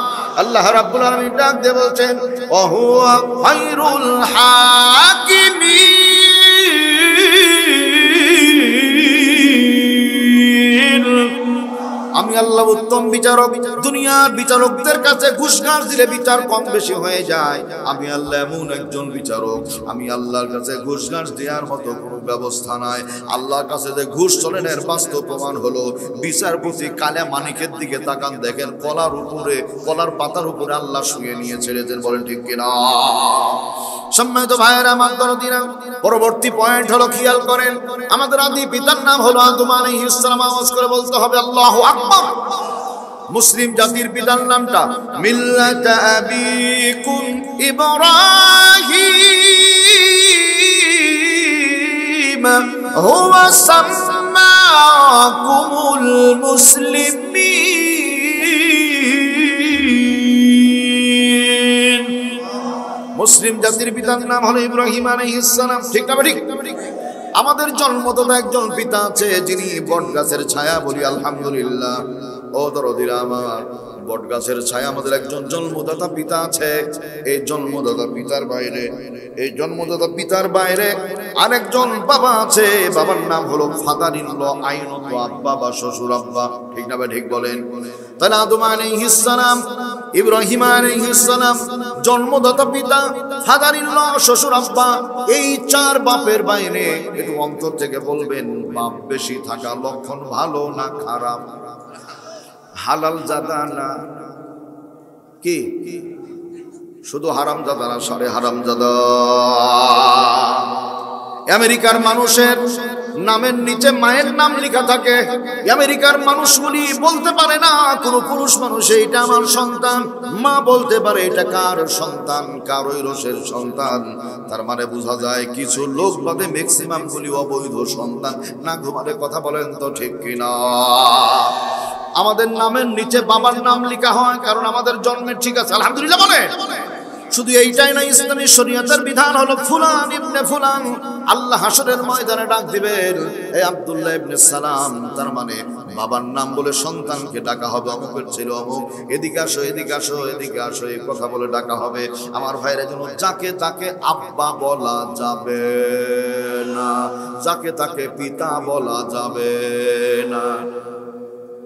আল্লাহ রাব্বুল আলামিন ডাক দিয়ে বলছেন, ওয়া হুয়া খায়রুল হাকিমিন, আমি আল্লাহ উত্তম বিচারক। দুনিয়ার বিচারকদের কাছে ঘুষ ঘাস দিলে বিচার কম বেশি হয়ে যায়। আমি আল্লাহ এমন একজন বিচারক, আমি আল্লাহর কাছে ঘুষ ঘাস দেওয়ার মতো কোনো ব্যবস্থা নাই। আল্লাহর কাছে যে ঘুষ চলে না, এর বাস্তব প্রমাণ হলো বিচারপতি কালা মানিকের দিকে তাকান, দেখেন কলার উপরে, কলার পাতার উপরে আল্লাহ শুয়ে নিয়ে ছেড়েছেন। বলেন ঠিক কিনা? সম্মানিত ভাইয়েরা, আমার দরদিরা, পরবর্তী পয়েন্ট হলো, খেয়াল করেন, আমাদের আদি পিতার নাম হলো আদম আলাইহিস সালাম। আওয়াজ করে বলতে হবে আল্লাহু আকবার। মুসলিম জাতির পিতার নামটা মিল্লাতা আবিকুম ইব্রাহিম হুয়া সাম্মাকুমুল মুসলিমিন। মুসলিম জাতির পিতার নাম হলো ইব্রাহিম আলাইহিস সালাম। ঠিক না ঠিক? আমাদের জন্মদাতা একজন পিতা আছে, যিনি বটগাছের ছায়া। বলি আলহামদুলিল্লাহ। ও দরদিরা আমার, বটগাছের ছায়া আমাদের একজন জন্মদাতা পিতা আছে। এই জন্মদাতা পিতার বাইরে, এই জন্মদাতা পিতার বাইরে আরেকজন বাবা আছে। বাবার নাম হলো ফাদারিল্লাহ, আইনত আব্বা বা শ্বশুর আব্বা। ঠিক না ভাই? ঠিক বলেন। তাহলে আদম আলাইহিস সালাম, ইব্রাহিম আলাইহিস সালাম জন্মদাতা পিতা, ফাদারিল্লাহ শ্বশুর আব্বা, এই 4 বাপের বাইরে একটু অন্তর থেকে বলবেন, বাপ বেশি থাকা লক্ষণ ভালো না খারাপ? হালাল জাদা না কি? শুধু হারাম জাদা না, সারে হারাম জাদা। আমেরিকার মানুষের নামের নিচে মায়ের নাম লেখা থাকে। আমেরিকার মানুষগুলি বলতে পারে না কোনো পুরুষ মানুষ এটা আমার সন্তান, মা বলতে পারে এটা কার সন্তান, কার ওই রসের সন্তান। তার মানে বোঝা যায় কিছু লোক বাদে ম্যাক্সিমাম গুলি অবৈধ সন্তান। না ঘুমালে কথা বলেন তো ঠিক কিনা? আমাদের নামের নিচে বাবার নাম লেখা হয় কারণ আমাদের জন্মের ঠিক আছে, আলহামদুলিল্লাহ বলে। শুধু এইটাই না, ইসলামী শরীয়তের বিধান হলো ফুলান ইবনে ফুলান, আল্লাহ হাসরের ময়দানে ডাক দিবেন, এই আব্দুল্লাহ ইবনে সালাম, তার মানে বাবার নাম বলে সন্তানকে ডাকা হবে, অমুকের ছেলে অমুক, এদিকে আসো এদিকে আসো এদিকে আসো, এই কথা বলে ডাকা হবে। আমার ভাইরা জন্য যাকে তাকে আব্বা বলা যাবে না, যাকে তাকে পিতা বলা যাবে না।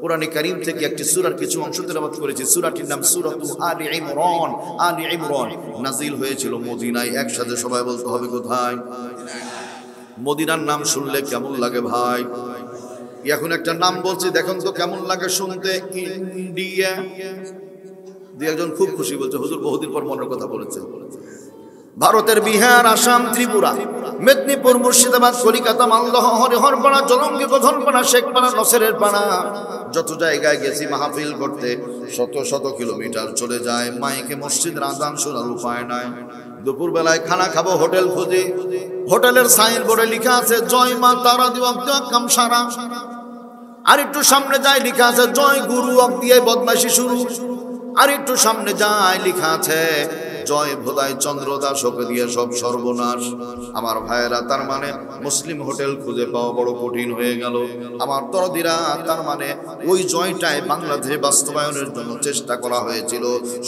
কোরআনে কারীম থেকে একটি সূরার কিছু অংশ তেলাওয়াত করেছি। সূরাটির নাম সূরাতু আলী ইমরান। আলী ইমরান নাজিল হয়েছিল মদিনায়। একসাথে সবাই বলতে হবে কোথায়? মদিনার নাম শুনলে কেমন লাগে ভাই? এখন একটা নাম বলছি, দেখুন তো কেমন লাগে শুনতে। ইন্ডিয়া। দুই একজন খুব খুশি বলছে, হুজুর বহুদিন পর মনের কথা বলেছেন। ভারতের বিহার, আসাম, ত্রিপুরা, মেদিনীপুর, মুর্শিদাবাদ, কলিকাতা, মালদহ, হরিহরপাড়া, জলঙ্গি, গোধনপাড়া, শেখপাড়া, নসেরের পাড়া, যত জায়গায় গেছি মাহফিল করতে, শত শত কিলোমিটার চলে যায়। মাইকে মসজিদের আযান শোনার উপায় নাই। দুপুর বেলায় খানা খাবো, হোটেল খুঁজি, হোটেলের সাইন বোর্ডে লেখা আছে জয় মা তারা দিওয়া কামসারা। আর একটু সামনে যায় লেখা আছে জয় গুরু অক দিয়ে বদমাইশি শুরু। আর একটু সামনে যায় লেখা আছে জয় ভোদাই চন্দ্রদাস ওকে দিয়ে সব সর্বনাশ। আমার ভাইয়েরা, তার মানে মুসলিম হোটেল খুঁজে পাওয়া বড় কঠিন হয়ে গেল। আমার দরদিরা, তার মানে ওই জয়টায় বাংলাদেশে বাস্তবায়নের জন্য চেষ্টা করা হয়েছিল।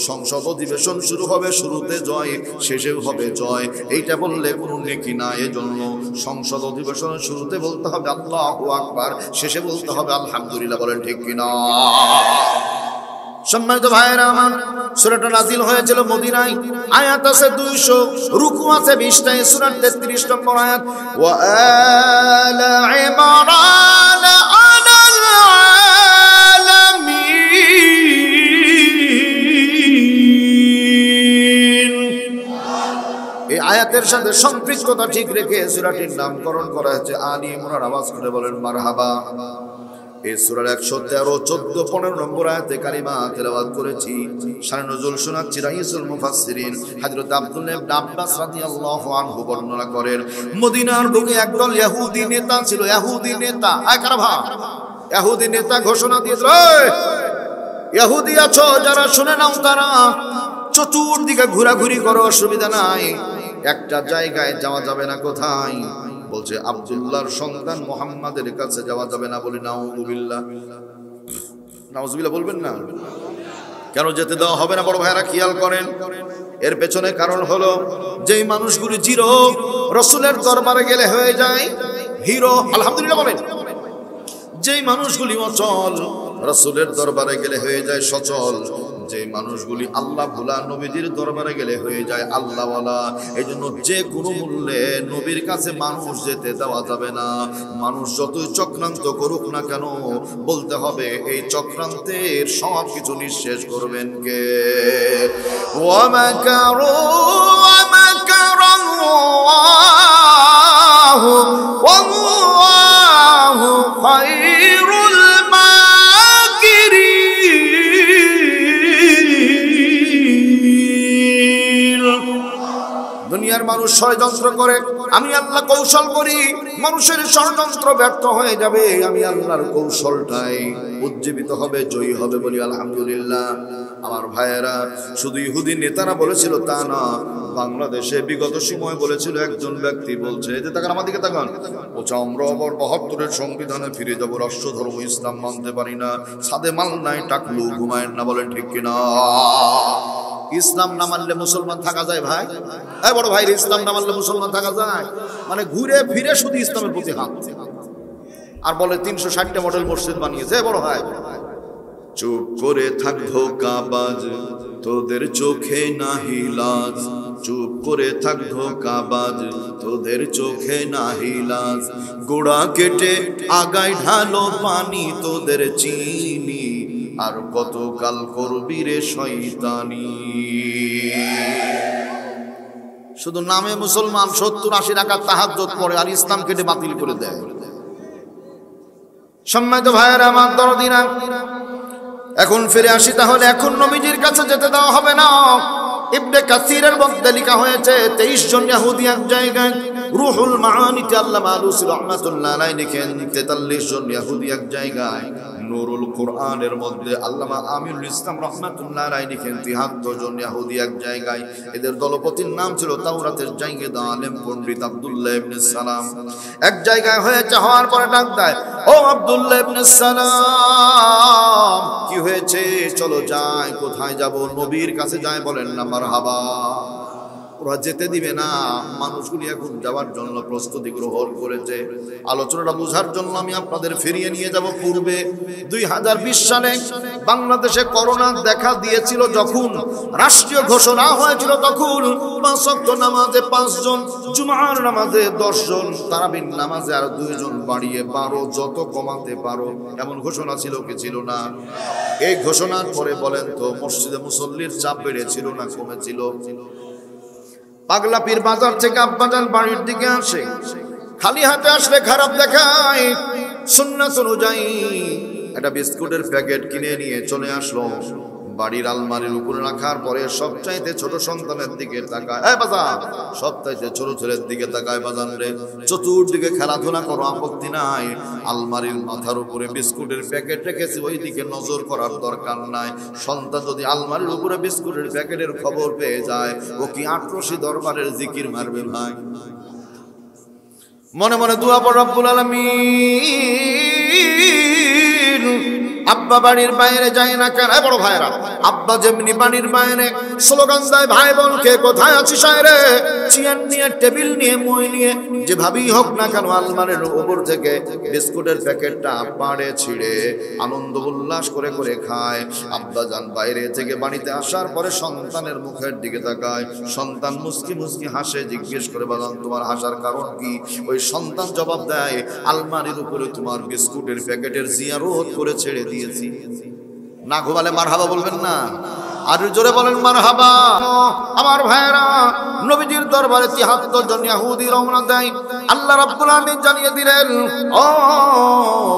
সংসদ অধিবেশন শুরু হবে, শুরুতে জয়, শেষেও হবে জয়, এইটা বললে কোনো নেকি না। এজন্য সংসদ অধিবেশনের শুরুতে বলতে হবে আল্লাহু আকবার, শেষে বলতে হবে আলহামদুলিল্লাহ। বলেন ঠিক কিনা? সম্মানিত ভাইয়েরা আমার, সূরাটা নাজিল হয়েছিল মদিনায়। আয়াত আছে 200, রুকু আছে 20টা। এই সূরার 33 নম্বর আয়াত, ওয়া আলা ইমরান আলাল আলামিন। এই আয়াতের সাথে সম্পৃক্ততা ঠিক রেখে সূরাটির নামকরণ করা হয়েছে আলী ইমরান। আওয়াজ করে বলেন মারহাবা। এই সূরার 113, 14, 15 নম্বর আয়াতে কারিমা তেলাওয়াত করেছি। শানে নজুল শোনাচ্ছি। রাইসুল মুফাসসিরিন হযরত আব্দুল্লাহ ইবনে আব্বাস রাদিয়াল্লাহু আনহু বর্ণনা করেন, মদিনার বুকে একদল ইহুদি নেতা ছিল। ইহুদি নেতা, কারা ভাই? ইহুদি নেতা ঘোষণা দিয়েছিল, ইহুদি আছো যারা, শুনে নাও, তারা চতুর্দিকে ঘোরাঘুরি করো, অসুবিধা নাই, একটা জায়গায় যাওয়া যাবে না। কোথায়? বলছে আব্দুল্লাহর সন্তান মুহাম্মাদের কাছে যাওয়া যাবে না। বলি নাউযুবিল্লাহ। নাউযুবিল্লাহ বলবেন না? কেন যেতে দেওয়া হবে না বড় ভাইরা? খেয়াল করেন, এর পেছনে কারণ হলো যেই মানুষগুলি জিরো রাসূলের দরবারে গেলে হয়ে যায় হিরো। আলহামদুলিল্লাহ বলেন। যেই মানুষগুলি অচল রাসূলের দরবারে গেলে হয়ে যায় সচল। যে মানুষগুলি আল্লাহ ভোলা নবীজির দরবারে গেলে হয়ে যায় আল্লাহওয়ালা। এই জন্য যে কোনো মূল্যে নবীর কাছে মানুষ যেতে দেওয়া যাবে না। মানুষ যতই চক্রান্ত করুক না কেন, বলতে হবে এই চক্রান্তের সব কিছু নিঃশেষ করবেন কে? ওয়া মাকারু ওয়া মাকারাল্লাহু ওয়াল্লাহু খায়রুল দুনিয়ার মানুষ ষড়যন্ত্র করে, আমি আল্লাহ কৌশল করি, মানুষের ষড়যন্ত্র ব্যর্থ হয়ে যাবে, আমি আল্লাহর কৌশলটাই উজ্জীবিত হবে, জয়ী হবে। বলি আলহামদুলিল্লাহ। আমার ভাইয়েরা, শুধু ইহুদি নেতারা বলেছিল তা না, বাংলাদেশে বিগত সময় বলেছিল একজন ব্যক্তি, বলছে যে তাকান আমার দিকে তাকান, বলছে আমরা আবার ৭২-এর সংবিধানে ফিরে যাবো, রাষ্ট্র ধর্ম ইসলাম মানতে পারি না, সাদে মাল নাই টাকলু ঘুমায়েন না। বলেন ঠিক কিনা? ইসলাম না মানলে মুসলমান থাকা যায় ভাই? বড় ভাই, ইসলাম না মানলে মুসলমান থাকা যায়? মানে ঘুরে ফিরে শুধু ইসলামের প্রতি হাত, আর বলে ৩৬০টা মডেল মসজিদ বানিয়েছে। বড় ভাই, চুপ করে থাক ধোঁকাবাজ, তোদের চোখে নাহি লাজ। চুপ করে থাক ধোঁকাবাজ, তোদের চোখে নাহি লাজ। গোড়া কেটে আগায় ঢালো পানি, তোদের চিনি আর কতকাল করবি রে শয়তানি। শুধু নামে মুসলমান, ৭০-৮০ রাকাত তাহাজ্জুদ পড়ে আর ইসলাম কেটে বাতিল করে দেয়। সম্মানিত ভাইয়েরা আমার, দরদিরা, এখন ফিরে আসি। তাহলে এখন নবীজির কাছে যেতে দেওয়া হবে না। ইবনে কাসিরের মধ্যে লেখা হয়েছে ২৩ জন ইহুদি এক জায়গায়। রুহুল মাআনিতে আল্লামা আলুসী রাহমাতুল্লাহ আলাইহি লিখেন ৪৩ জন ইহুদি এক জায়গায়। নুরুল কোরআনের মধ্যে আল্লামা আমিনুল ইসলাম রাহমাতুল্লাহ আলাইহি লিখেন ৭৩ জন ইহুদি এক জায়গায়, এদের দলপতির নাম ছিল তাওরাতের জায়গেদা আলেম পণ্ডিত আব্দুল্লাহ ইবনে সালাম। এক জায়গায় হয়েছে, হওয়ার পরে ডাক দেয়, ও আব্দুল্লাহ ইবনে সালাম, কি হয়েছে? চলো যাই। কোথায় যাব? নবীর কাছে যায়। বলেন না মারহাবা। ওরা যেতে দিবে না। মানুষগুলি এখন যাওয়ার জন্য প্রস্তুতি গ্রহণ করেছে। আলোচনাটা বোঝার জন্য আমি আপনাদের ফিরিয়ে নিয়ে যাব পূর্বে। 2020 সালে বাংলাদেশে করোনা দেখা দিয়েছিল, যখন রাষ্ট্রীয় ঘোষণা হয়েছিল, তখন 5 ওয়াক্ত নামাজে 5 জন, জুমার নামাজে 10 জন, তারাবির নামাজে আর 2 জন বাড়িয়ে 12, যত কমাতে পারো, এমন ঘোষণা ছিল কি ছিল না? এই ঘোষণার পরে বলেন তো মসজিদে মুসল্লির চাপ বেড়েছিল না কমেছিল? পাগলা পীর বাজার থেকে আব্বাজান বাড়ির দিকে আসে, খালি হাতে আসলে খারাপ দেখায়। সুন্নাত অনুযায়ী একটা বিস্কুটের প্যাকেট কিনে নিয়ে চলে আসলো। বাড়ির আলমারির উপরে রাখার পরে সবচাইতে ছোট সন্তানের দিকে তাকায়, এই বাজান, সবচাইতে ছোট ছেলের দিকে তাকায়, বাজান রে, চতুর্দিকে খেলাধুলা করো, আপত্তি নাই, আলমারির মাথার উপরে বিস্কুটের প্যাকেট রেখেছি, ওই দিকে নজর করার দরকার নাই। সন্তান যদি আলমারির উপরে বিস্কুটের প্যাকেটের খবর পেয়ে যায়, ও কি ৮০ দরবারের জিকির মারবে ভাই? মনে মনে দোয়া পড়, রব্বুল আলামিন। আব্বা বাড়ির বাইরে যায় না কেন? বড় ভাইরা, আব্বা যেমনি বাড়ির বাইরে স্লোগান দেয়, ভাই বোন কে কোথায় আছিস রে, চেয়ার নিয়ে, টেবিল নিয়ে, মই নিয়ে, যেভাবেই হোক না কেন আলমারির উপর থেকে বিস্কুটের প্যাকেটটা পাড়ে ছিঁড়ে আনন্দ উল্লাস করে করে খায়। আব্বা যান বাইরে থেকে বাড়িতে আসার পরে সন্তানের মুখের দিকে তাকায়, সন্তান মুস্কি মুস্কি হাসে, জিজ্ঞেস করে, বাজান তোমার হাসার কারণ কি? ওই সন্তান জবাব দেয়, আলমারির উপরে তোমার বিস্কুটের প্যাকেটের জিয়ারত করে ছেড়ে দিয়েছি। না ঘুমালে মারহাবা বলবেন না? আর জোরে বলেন মারহাবা। আমার ভাইরা, নবীজির দরবারে ৭৩ জন ইহুদি রওনা দেয়। আল্লাহ রাব্বুল আলামিন জানিয়ে দিলেন, ও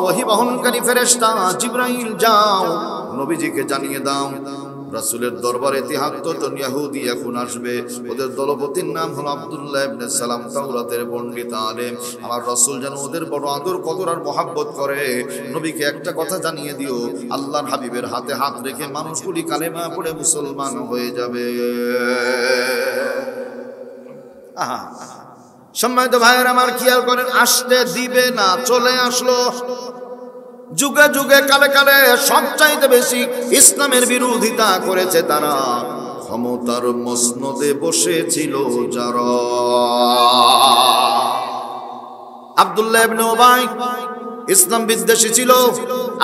ওহী বহনকারী ফেরেশতা জিবরাইল, যাও নবীজিকে জানিয়ে দাও, রাসূলের দরবারে ৭৩ জন ইহুদি এখন আসবে। ওদের দলপতির নাম হলো আব্দুল্লাহ ইবনে সালাম, তাওরাতের পণ্ডিত আলেম। আমার রাসূল যেন ওদের বড় আদর কদর আর মহব্বত করে। নবীকে একটা কথা জানিয়ে দিও, আল্লাহর হাবিবের হাতে হাত রেখে মানুষগুলি কালেমা পড়ে মুসলমান হয়ে যাবে। আহা, সম্মানিত ভাইয়ের আমার, খেয়াল করেন, আসতে দিবে না, চলে আসলো। যুগে যুগে কালে কালে সবচাইতে বেশি ইসলামের বিরোধিতা করেছে তারা, ক্ষমতার মসনদে বসেছিল যারা। আব্দুল্লাহ ইবনে উবাই ইসলাম বিদ্বেষী ছিল,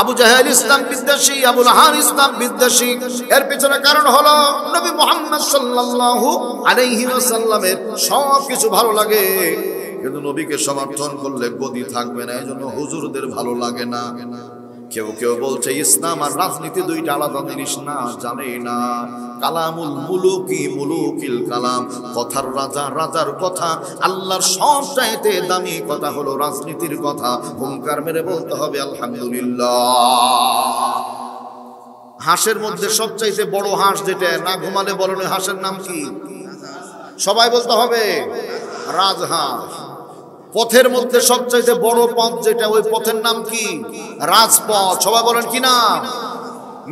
আবু জাহেল ইসলাম বিদ্বেষী, আবু লাহাব ইসলাম বিদ্বেষী। এর পিছনে কারণ হলো নবী মুহাম্মদ সাল্লাল্লাহু আলাইহি ওয়াসাল্লামের সবকিছু ভালো লাগে, কিন্তু নবীকে সমর্থন করলে গদি থাকবে না, এজন্য হুজুরদের ভালো লাগে না। কেউ কেউ বলছে ইসলাম আর রাজনীতি দুইটা আলাদা জিনিস না, জানে না। কালামুল মুলুকি মুলুকিল কালাম, কথার রাজা রাজার কথা। আল্লাহর সবচাইতে দামি কথা হলো রাজনীতির কথা। হুঙ্কার মেরে বলতে হবে আলহামদুলিল্লাহ। হাঁসের মধ্যে সবচাইতে বড় হাঁস যেটা, না ঘুমালে বলেন হাঁসের নাম কি? সবাই বলতে হবে রাজহাঁস। পথের মধ্যে সবচাইতে বড় পথ যেটা, ওই পথের নাম কি? রাজপথ। সবাই বলেন কি নাম?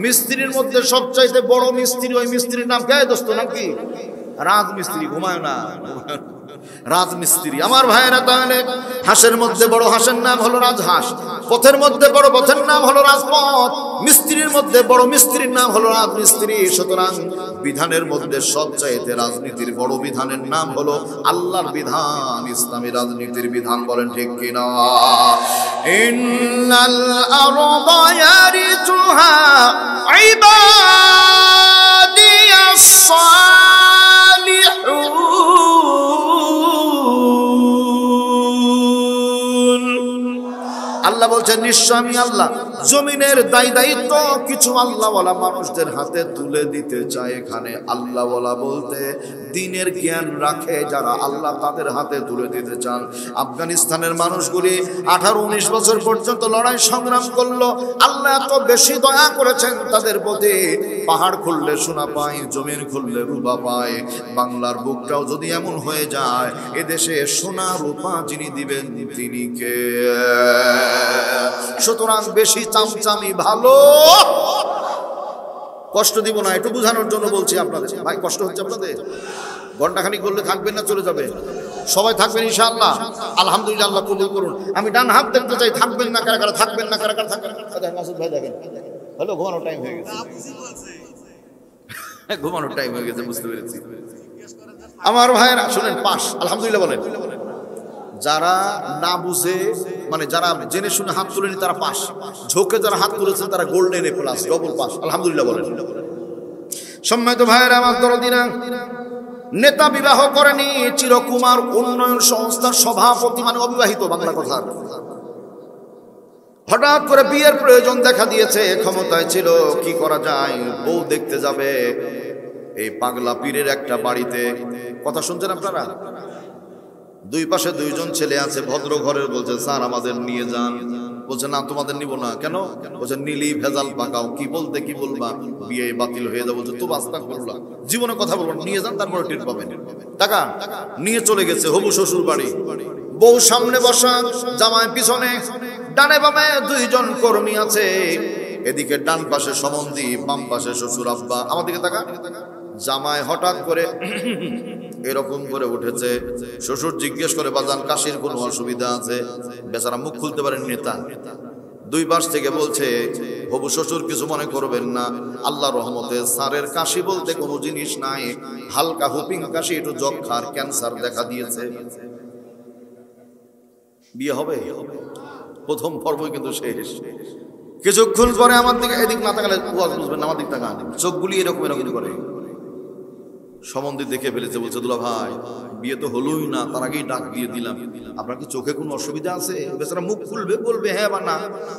মিস্ত্রির মধ্যে সবচাইতে বড় মিস্ত্রি, ওই মিস্ত্রির নাম কে দোস্ত? নাম কি? রাজমিস্ত্রি। ঘুমায় না, রাজমিস্ত্রি। আমার ভাইয়েরা, তাহলে হাঁসের মধ্যে বড় হাঁসের নাম হলো রাজহাঁস, পথের মধ্যে বড় পথের নাম হলো রাজপথ, মিস্ত্রির মধ্যে বড় মিস্ত্রির নাম হলো রাজমিস্ত্রি। সুতরাং বিধানের মধ্যে সবচাইতে রাজনীতির বড় বিধানের নাম হলো আল্লাহর বিধান, ইসলামী রাজনীতির বিধান। বলেন ঠিক কিনা? ইন্নাল আরদা ইয়ারিসুহা ইবাদিয়াস সালিহুন। আল্লাহ বলছেন, নিশ্চয় আমি আল্লাহ জমিনের দায়িত্ব কিছু আল্লাহওয়ালা মানুষদের হাতে তুলে দিতে চায়। এখানে আল্লাহওয়ালা বলতে দ্বীনের জ্ঞান রাখে যারা, আল্লাহ তাদের হাতে তুলে দিতে চান। আফগানিস্তানের মানুষগুলি 18-19 বছর পর্যন্ত লড়াই সংগ্রাম করলো। আল্লাহ এত বেশি দয়া করেছেন তাদের প্রতি, পাহাড় খুললে সোনা পায়, জমিন খুললে রূপা পায়। বাংলার বুকটাও যদি এমন হয়ে যায়, এদেশে সোনা রূপা যিনি দিবেন তিনি কে? সুতরাং বেশি চামচামি ভালো। কষ্ট দিব না, একটু বোঝানোর জন্য বলছি আপনাদের। ভাই কষ্ট হচ্ছে আপনাদের? ঘন্টাখানিক বললে থাকবেন না চলে যাবে? সবাই থাকবেন ইনশাআল্লাহ? আলহামদুলিল্লাহ, আল্লাহ কবুল করুন। আমি ডান হাত দেখতে চাই, থাকবেন না কারা কারা, থাকবেন না কারা কারা, থাকবেন। মাসুদ ভাই দেখেন, হ্যালো, ঘুমানোর টাইম হয়ে গেছে, ঘুমানোর টাইম হয়ে গেছে, বুঝতে পেরেছি। আমার ভাইয়েরা শুনেন, পাস আলহামদুলিল্লাহ বলেন। যারা না বুঝে, মানে যারা জেনে শুনে হাত তুলেনি তারা পাস, ঝোঁকে যারা হাত তুলেছেন তারা golden A plus, double pass, আলহামদুলিল্লাহ বলেন। সম্মানিত ভাইয়েরা আমার দরদিরা, নেতা বিবাহ করেনি, চিরকুমার উন্নয়ন সংস্থার সভাপতি, মানে অবিবাহিত বাংলা কথা। হঠাৎ করে বিয়ের প্রয়োজন দেখা দিয়েছে, ক্ষমতায় ছিল, কি করা যায়, বউ দেখতে যাবে এই পাগলা পীরের একটা বাড়িতে। কথা শুনছেন আপনারা? দুই পাশে দুইজন ছেলে আছে, ভদ্র ঘরের, বলছে স্যার আমাদের নিয়ে যান। বলছে না তোমাদের নিব না। কেন? বলছে নিলি ভেজাল পাকাও, কি বলতে কি বলবা, বিয়ে বাতিল হয়ে যাবে। বলছে তো বাস্তা করলা, জীবনে কথা বলবো, নিয়ে যান, তারপরে টের পাবেন। টাকা নিয়ে চলে গেছে হবু শ্বশুর বাড়ি। বউ সামনে বসা, জামাই পিছনে, ডানে বামে দুইজন কর্মী আছে। এদিকে ডান পাশে সম্বন্ধী, বাম পাশে শ্বশুর আব্বা। আমার দিকে তাকা। জামাই হঠাৎ করে এরকম করে উঠেছে। শ্বশুর জিজ্ঞেস করে বাজান কাশির কোনো অসুবিধা আছে? বেচারা মুখ খুলতে পারেন নেতা। দুই পাশ থেকে বলছে হবু শ্বশুর কিছু মনে করবেন না, আল্লাহ রহমতে স্যারের কাশি বলতে কোনো জিনিস নাই, হালকা হুপিং কাশি, একটু যক্ষার ক্যান্সার দেখা দিয়েছে। বিয়ে হবে, প্রথম পর্বই কিন্তু শেষ। কিছুক্ষণ পরে আমার দিকে, এদিক না তাকালে ওয়াজ বুঝবেন, আমার দিক তাকান, চোখগুলি এরকম এরকম করে। সম্বন্ধে দেখে ফেলেছে, বলছে দুলা ভাই বিয়ে তো হলোই না, তার আগেই ডাক দিয়ে দিলাম, আপনার কি চোখে কোনো অসুবিধা আছে? বেচারা মুখ খুলবে, বলবে হ্যাঁ বা না।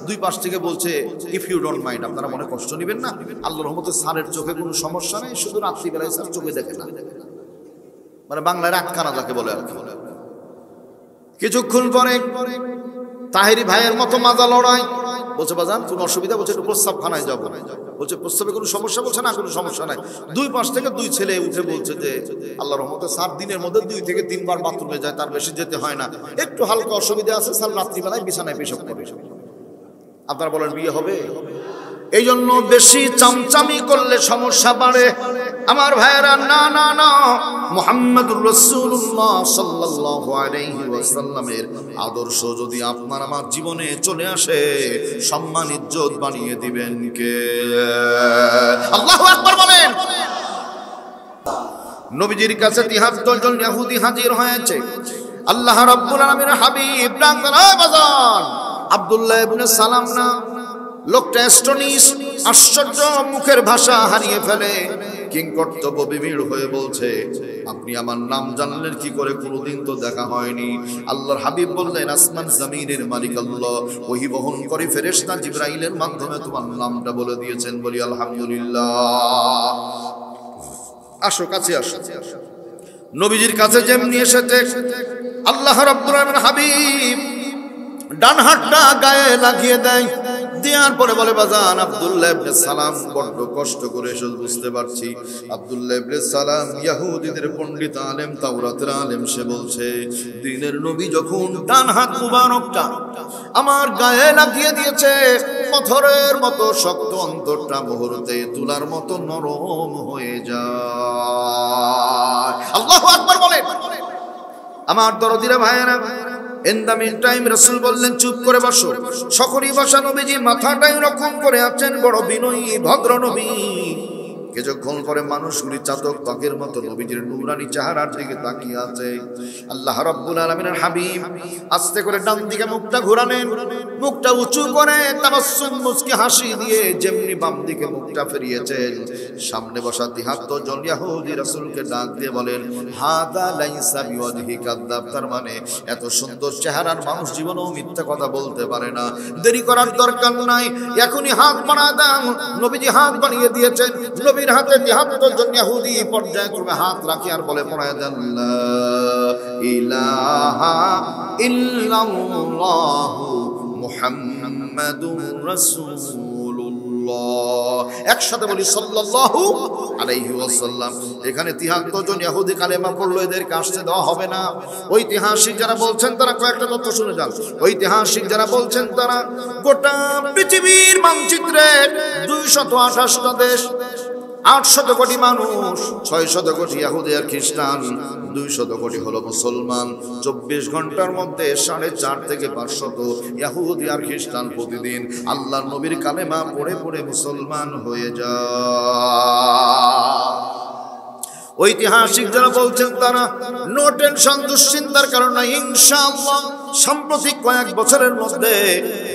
দুই পাশ থেকে বলছে ইফ ইউ ডোন্ট মাইন্ড, আপনারা মনে কষ্ট নেবেন না, আল্লাহর রহমতে স্যারের চোখে কোনো সমস্যা নেই, শুধু রাত্রিবেলায় স্যার চোখে দেখে না, মানে বাংলায় রাতকানা যাকে বলে আর কি। কিছুক্ষণ পরে তাহেরি ভাইয়ের মতো মাজা লড়াই। বলছে বাজান কোনো অসুবিধা? বলছে একটু প্রস্রাবখানায় যাবো। বলছে প্রস্রাবে কোনো সমস্যা? বলছে না কোনো সমস্যা নাই। দুই পাশ থেকে দুই ছেলে উঠে বলছে যে আল্লাহর রহমতে 7 দিনের মধ্যে 2 থেকে 3 বার বাথরুমে যায়, তার বেশি যেতে হয় না, একটু হালকা অসুবিধা আছে, স্যার রাত্রিবেলায় বিছানায় পেশাব করে। আপনারা বলেন বিয়ে হবে? এই জন্য বেশি চামচামি করলে সমস্যা বাড়ে। আমার ভাইয়েরা, না না না, মুহাম্মদুর রাসূলুল্লাহ সাল্লাল্লাহু আলাইহি ওয়াসাল্লামের আদর্শ যদি আপনার আমার জীবনে চলে আসে, সম্মান ইজ্জত বানিয়ে দিবেন কে? আল্লাহু আকবার বলেন। নবীজির কাছে ৭৩ জন ইহুদি হাজির হয়েছে। আল্লাহ রাব্বুল আলামিনের হাবিব ডাকলেন, ও বাজার, আব্দুল্লাহ ইবনে সালাম না? লোকটা অ্যাস্টনিশ, আশ্চর্য, মুখের ভাষা হারিয়ে ফেলে, কিংকর্তব্য বিমূঢ় হয়ে বলছে আপনি আমার নাম জানলেন কি করে? কোনোদিন তো দেখা হয়নি। আল্লাহর হাবিব বললেন আসমান জমিনের মালিক আল্লাহ ওহী বহন করে ফেরেশতা জিবরাইলের মাধ্যমে তোমার নামটা বলে দিয়েছেন। বলি আলহামদুলিল্লাহ। আসো কাছে আসো। নবীজির কাছে যেমনি এসেছে, আল্লাহ রাব্বুল আলামিন হাবিব ডান হাতটা গায়ে লাগিয়ে দেয়, দেওয়ার পরে বলে বাজান আব্দুল্লাহ ইবনে সালাম বড্ড কষ্ট করে এসে বুঝতে পারছি। আব্দুল্লাহ ইবনে সালাম ইহুদিদের পণ্ডিত আলেম, তাওরাতের আলেম। সে বলছে দিনের নবী যখন ডান হাত মুবারকটা আমার গায়ে লাগিয়ে দিয়েছে, পাথরের মতো শক্ত, অন্তরটা মুহূর্তে তুলার মতো নরম হয়ে যায়। আল্লাহু আকবার বলেন। আমার দরদিরা ভাইয়েরা, ইন দ্য মিন টাইম রাসূল বললেন চুপ করে বসো। সকলেই বসা। নবীজি মাথাটা এরকম করে আছেন, বড় বিনয়ী ভদ্র নবী। কিছুক্ষণ পরে মানুষগুলি চাতক পাখির মতো নবীজির নূরানি চেহারার দিকে তাকিয়ে আছে। আল্লাহ রাব্বুল আলামিনের হাবিব আস্তে করে ডান দিকে মুখটা ঘোরালেন, মুখটা উঁচু করে তাবাসসুম মুচকি হাসি দিয়ে যেমনি বাম দিকে মুখটা ফিরিয়েছেন, সামনে বসা ৭৩ জন ইহুদি রাসূলকে ডাক দিয়ে বলেন হাদা লাইসা বিওয়াজহি কাযাব। তার মানে এত সুন্দর চেহারার মানুষ জীবনেও মিথ্যা কথা বলতে পারে না। দেরি করার দরকার নাই, এখনই হাত বাড়া দাও। নবীজি হাত বাড়িয়ে দিয়েছেন। নবীর হাতে ৭৩ জন ইহুদি পর্যায়ক্রমে হাত রাখি আর বলে পড়ায় দেন লা ইলাহা ইল্লাল্লাহু মুহাম্মাদুর রাসূলুল্লাহ। রাসূলুল্লাহ, একসাথে বলি সাল্লাল্লাহু আলাইহি ওয়াসাল্লাম। এখানে 73 জন ইহুদি কালেমা পড়লো, এদেরকে আসতে দেওয়া হবে না। ঐতিহাসিক যারা বলছেন তারা কয়েকটা তথ্য শুনে যান। ঐতিহাসিক যারা বলছেন তারা গোটা পৃথিবীর মানচিত্রে 228টা দেশ, 800 কোটি মানুষ, 600 কোটি ইহুদি আর খ্রিস্টান, 200 কোটি হলো মুসলমান। 24 ঘন্টার মধ্যে 4.5 থেকে 500 ইহুদি আর খ্রিস্টান প্রতিদিন আল্লাহর নবীর কালেমা পড়ে পড়ে মুসলমান হয়ে যায়। ঐতিহাসিক যারা বলছেন তারা নো টেনশন, দুশ্চিন্তার কারণ নাই, ইনশাআল্লাহ সাম্প্রতিক কয়েক বছরের মধ্যে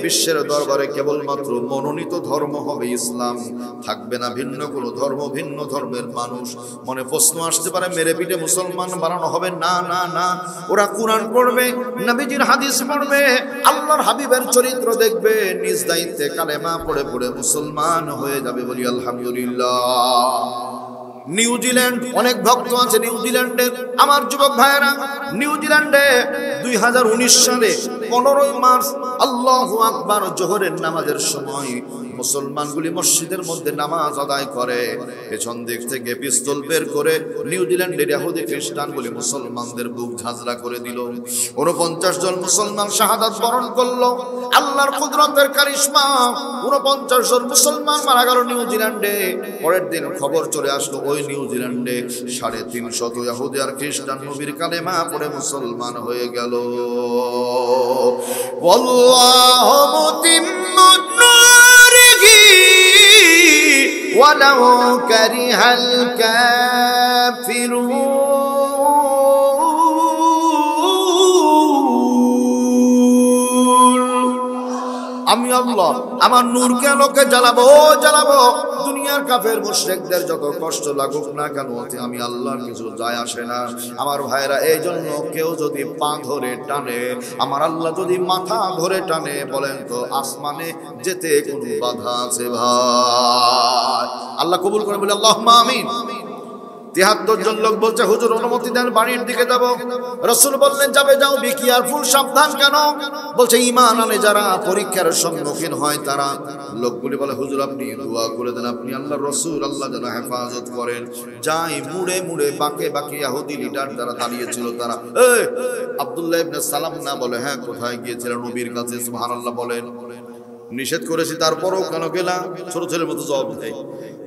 বিশ্বের দরবারে কেবলমাত্র মনোনীত ধর্ম হবে ইসলাম, থাকবে না ভিন্ন কোনো ধর্ম, ভিন্ন ধর্মের মানুষ। মনে প্রশ্ন আসতে পারে মেরে পিঠে মুসলমান বানানো হবে? না না না, ওরা কোরআন পড়বে, নবীজির হাদিস পড়বে, আল্লাহর হাবিবের চরিত্র দেখবে, নিজ দায়িত্বে কালেমা পড়ে পড়ে মুসলমান হয়ে যাবে। বলি আলহামদুলিল্লাহ। নিউজিল্যান্ড, অনেক ভক্ত আছে নিউজিল্যান্ডের আমার যুবক ভাইয়েরা। নিউজিল্যান্ডে 2019 সালে 15 মার্চ আল্লাহু আকবার জোহরের নামাজের সময় মুসলমানগুলি মসজিদের মধ্যে নামাজ আদায় করে, পেছন দিক থেকে পিস্তল বের করে নিউজিল্যান্ডের ইহুদি খ্রিস্টানগুলি মুসলমানদের বুক ঝাঁঝরা করে দিল। 49 জন মুসলমান শাহাদাত বরণ করলো। আল্লাহর কুদরতের কারিশমা, 49 জন মুসলমান মারা গেল নিউজিল্যান্ডে। পরের দিন খবর চলে আসলো ওই নিউজিল্যান্ডে 350 ইহুদি আর খ্রিস্টান নবীর কালেমা পড়ে মুসলমান হয়ে গেল। ওয়াল্লাহু মুতিম্মু নূরিহি ওয়ালাউ কারিহাল কাফিরুন। আমি আল্লাহ আমার নূরকে আলোকে জ্বালাবো জ্বালাবো। দুনিয়ার কাফের মুশরিকদের যত কষ্ট লাগুক না কেন, আমি আল্লাহর কিছু যায় আসে না। আমার ভাইরা, এই জন্য কেউ যদি পা ধরে টানে, আমার আল্লাহ যদি মাথা ধরে টানে, বলেন তো আসমানে যেতে কোনো বাধা আছে ভাই? আল্লাহ কবুল করে বলে আল্লাহুম্মা আমিন। 73 জন লোক বলছে হুজুর অনুমতি দেন, বাড়ির দিকে যাব। রাসূল বললেন যাবে, যাও, বি কেয়ারফুল, সাবধান। কেন? বলছে ঈমান আনে যারা পরীক্ষার সম্মুখীন হয় তারা। লোকগুলি বলে হুজুর আপনি দোয়া করে দেন, আপনি আল্লাহর রাসূল, আল্লাহ যেন হেফাজত করেন। যাই মুড়ে মুড়ে বাঁকে বাঁকে ইহুদি লিডার যারা দাঁড়িয়েছিল তারা, এই আব্দুল্লাহ ইবনে সালাম না? বলে হ্যাঁ। কোথায় গিয়েছিলেন? নবীর কাছে। সুবহানাল্লাহ বলেন। নিষেধ করেছি তারপরেও কেন গেলাম? ছোট ছেলের মতো জবাব দেয়।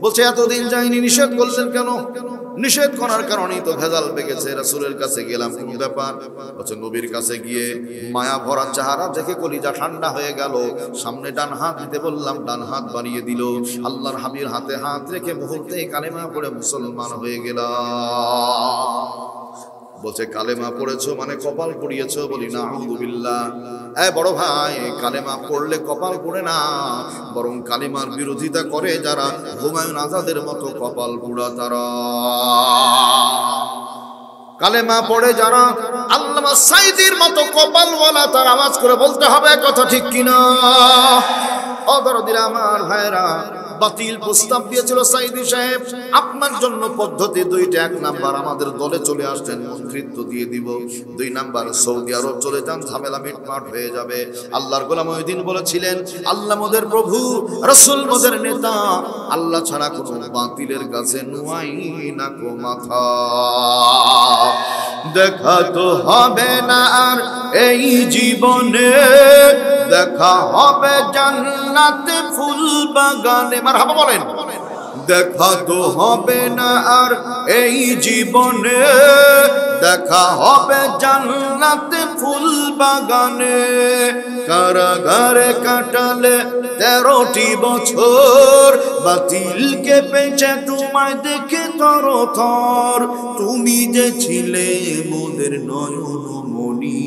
বলছে এতদিন যাইনি, নিষেধ করলেন কেন? নিষেধ করার কারণেই তো ভেজাল পেকেছে। রাসূলের কাছে গেলাম, কোন ব্যাপার? বলছে নবীর কাছে গিয়ে মায়া ভরা চেহারা দেখে কলিজা ঠান্ডা হয়ে গেল। সামনে ডান হাত দিতে বললাম, ডান হাত বাড়িয়ে দিল। আল্লাহর হাবির হাতে হাত রেখে মুহূর্তে কালেমা পড়ে মুসলমান হয়ে গেলাম। বলছে কালেমা পড়েছো মানে কপাল পুড়িয়েছো? বলি না, আউযুবিল্লাহ। বড় ভাই, কালেমা পড়লে কপাল পুড়ে না, বরং কালেমার বিরোধিতা করে যারা, হুমায়ুন আজাদের মতো কপাল পুড়া তারা। কালেমা পড়ে যারা, আল্লামা সাইদির মতো কপালওয়ালা তারা। আওয়াজ করে বলতে হবে, কথা ঠিক কিনা? অদরদিরা আমার ভাইরা, বাতিল প্রস্তাব দিয়েছিল সাইদি সাহেব, আপনার জন্য পদ্ধতি দুইটা। 1 নাম্বার, আমাদের দলে চলে আসছেন, মন্ত্রিত্ব দিয়ে দিব। 2 নাম্বার, সৌদি আরব চলে যান, ঝামেলা মিটমাট হয়ে যাবে। আল্লাহর গোলাম ওইদিন বলেছিলেন, আল্লাহ মোদের প্রভু, রাসূল মোদের নেতা, আল্লাহ ছাড়া কোনো বাতিলের কাছে নুয়াই না কো মাথা। দেখা তো হবে না আর এই জীবনে, দেখা হবে জান্নাতে ফুল বাগানে। মারহাবা বলেন। দেখা তো হবে না আর এই জীবনে, দেখা হবে জান্নাতে ফুল বাগানে। কারাগারে কাটালে 13টি বছর, বাতিলকে পেঁচে তোমায় দেখে থরথর। তুমি যে ছিলে মোদের নয়নমণি,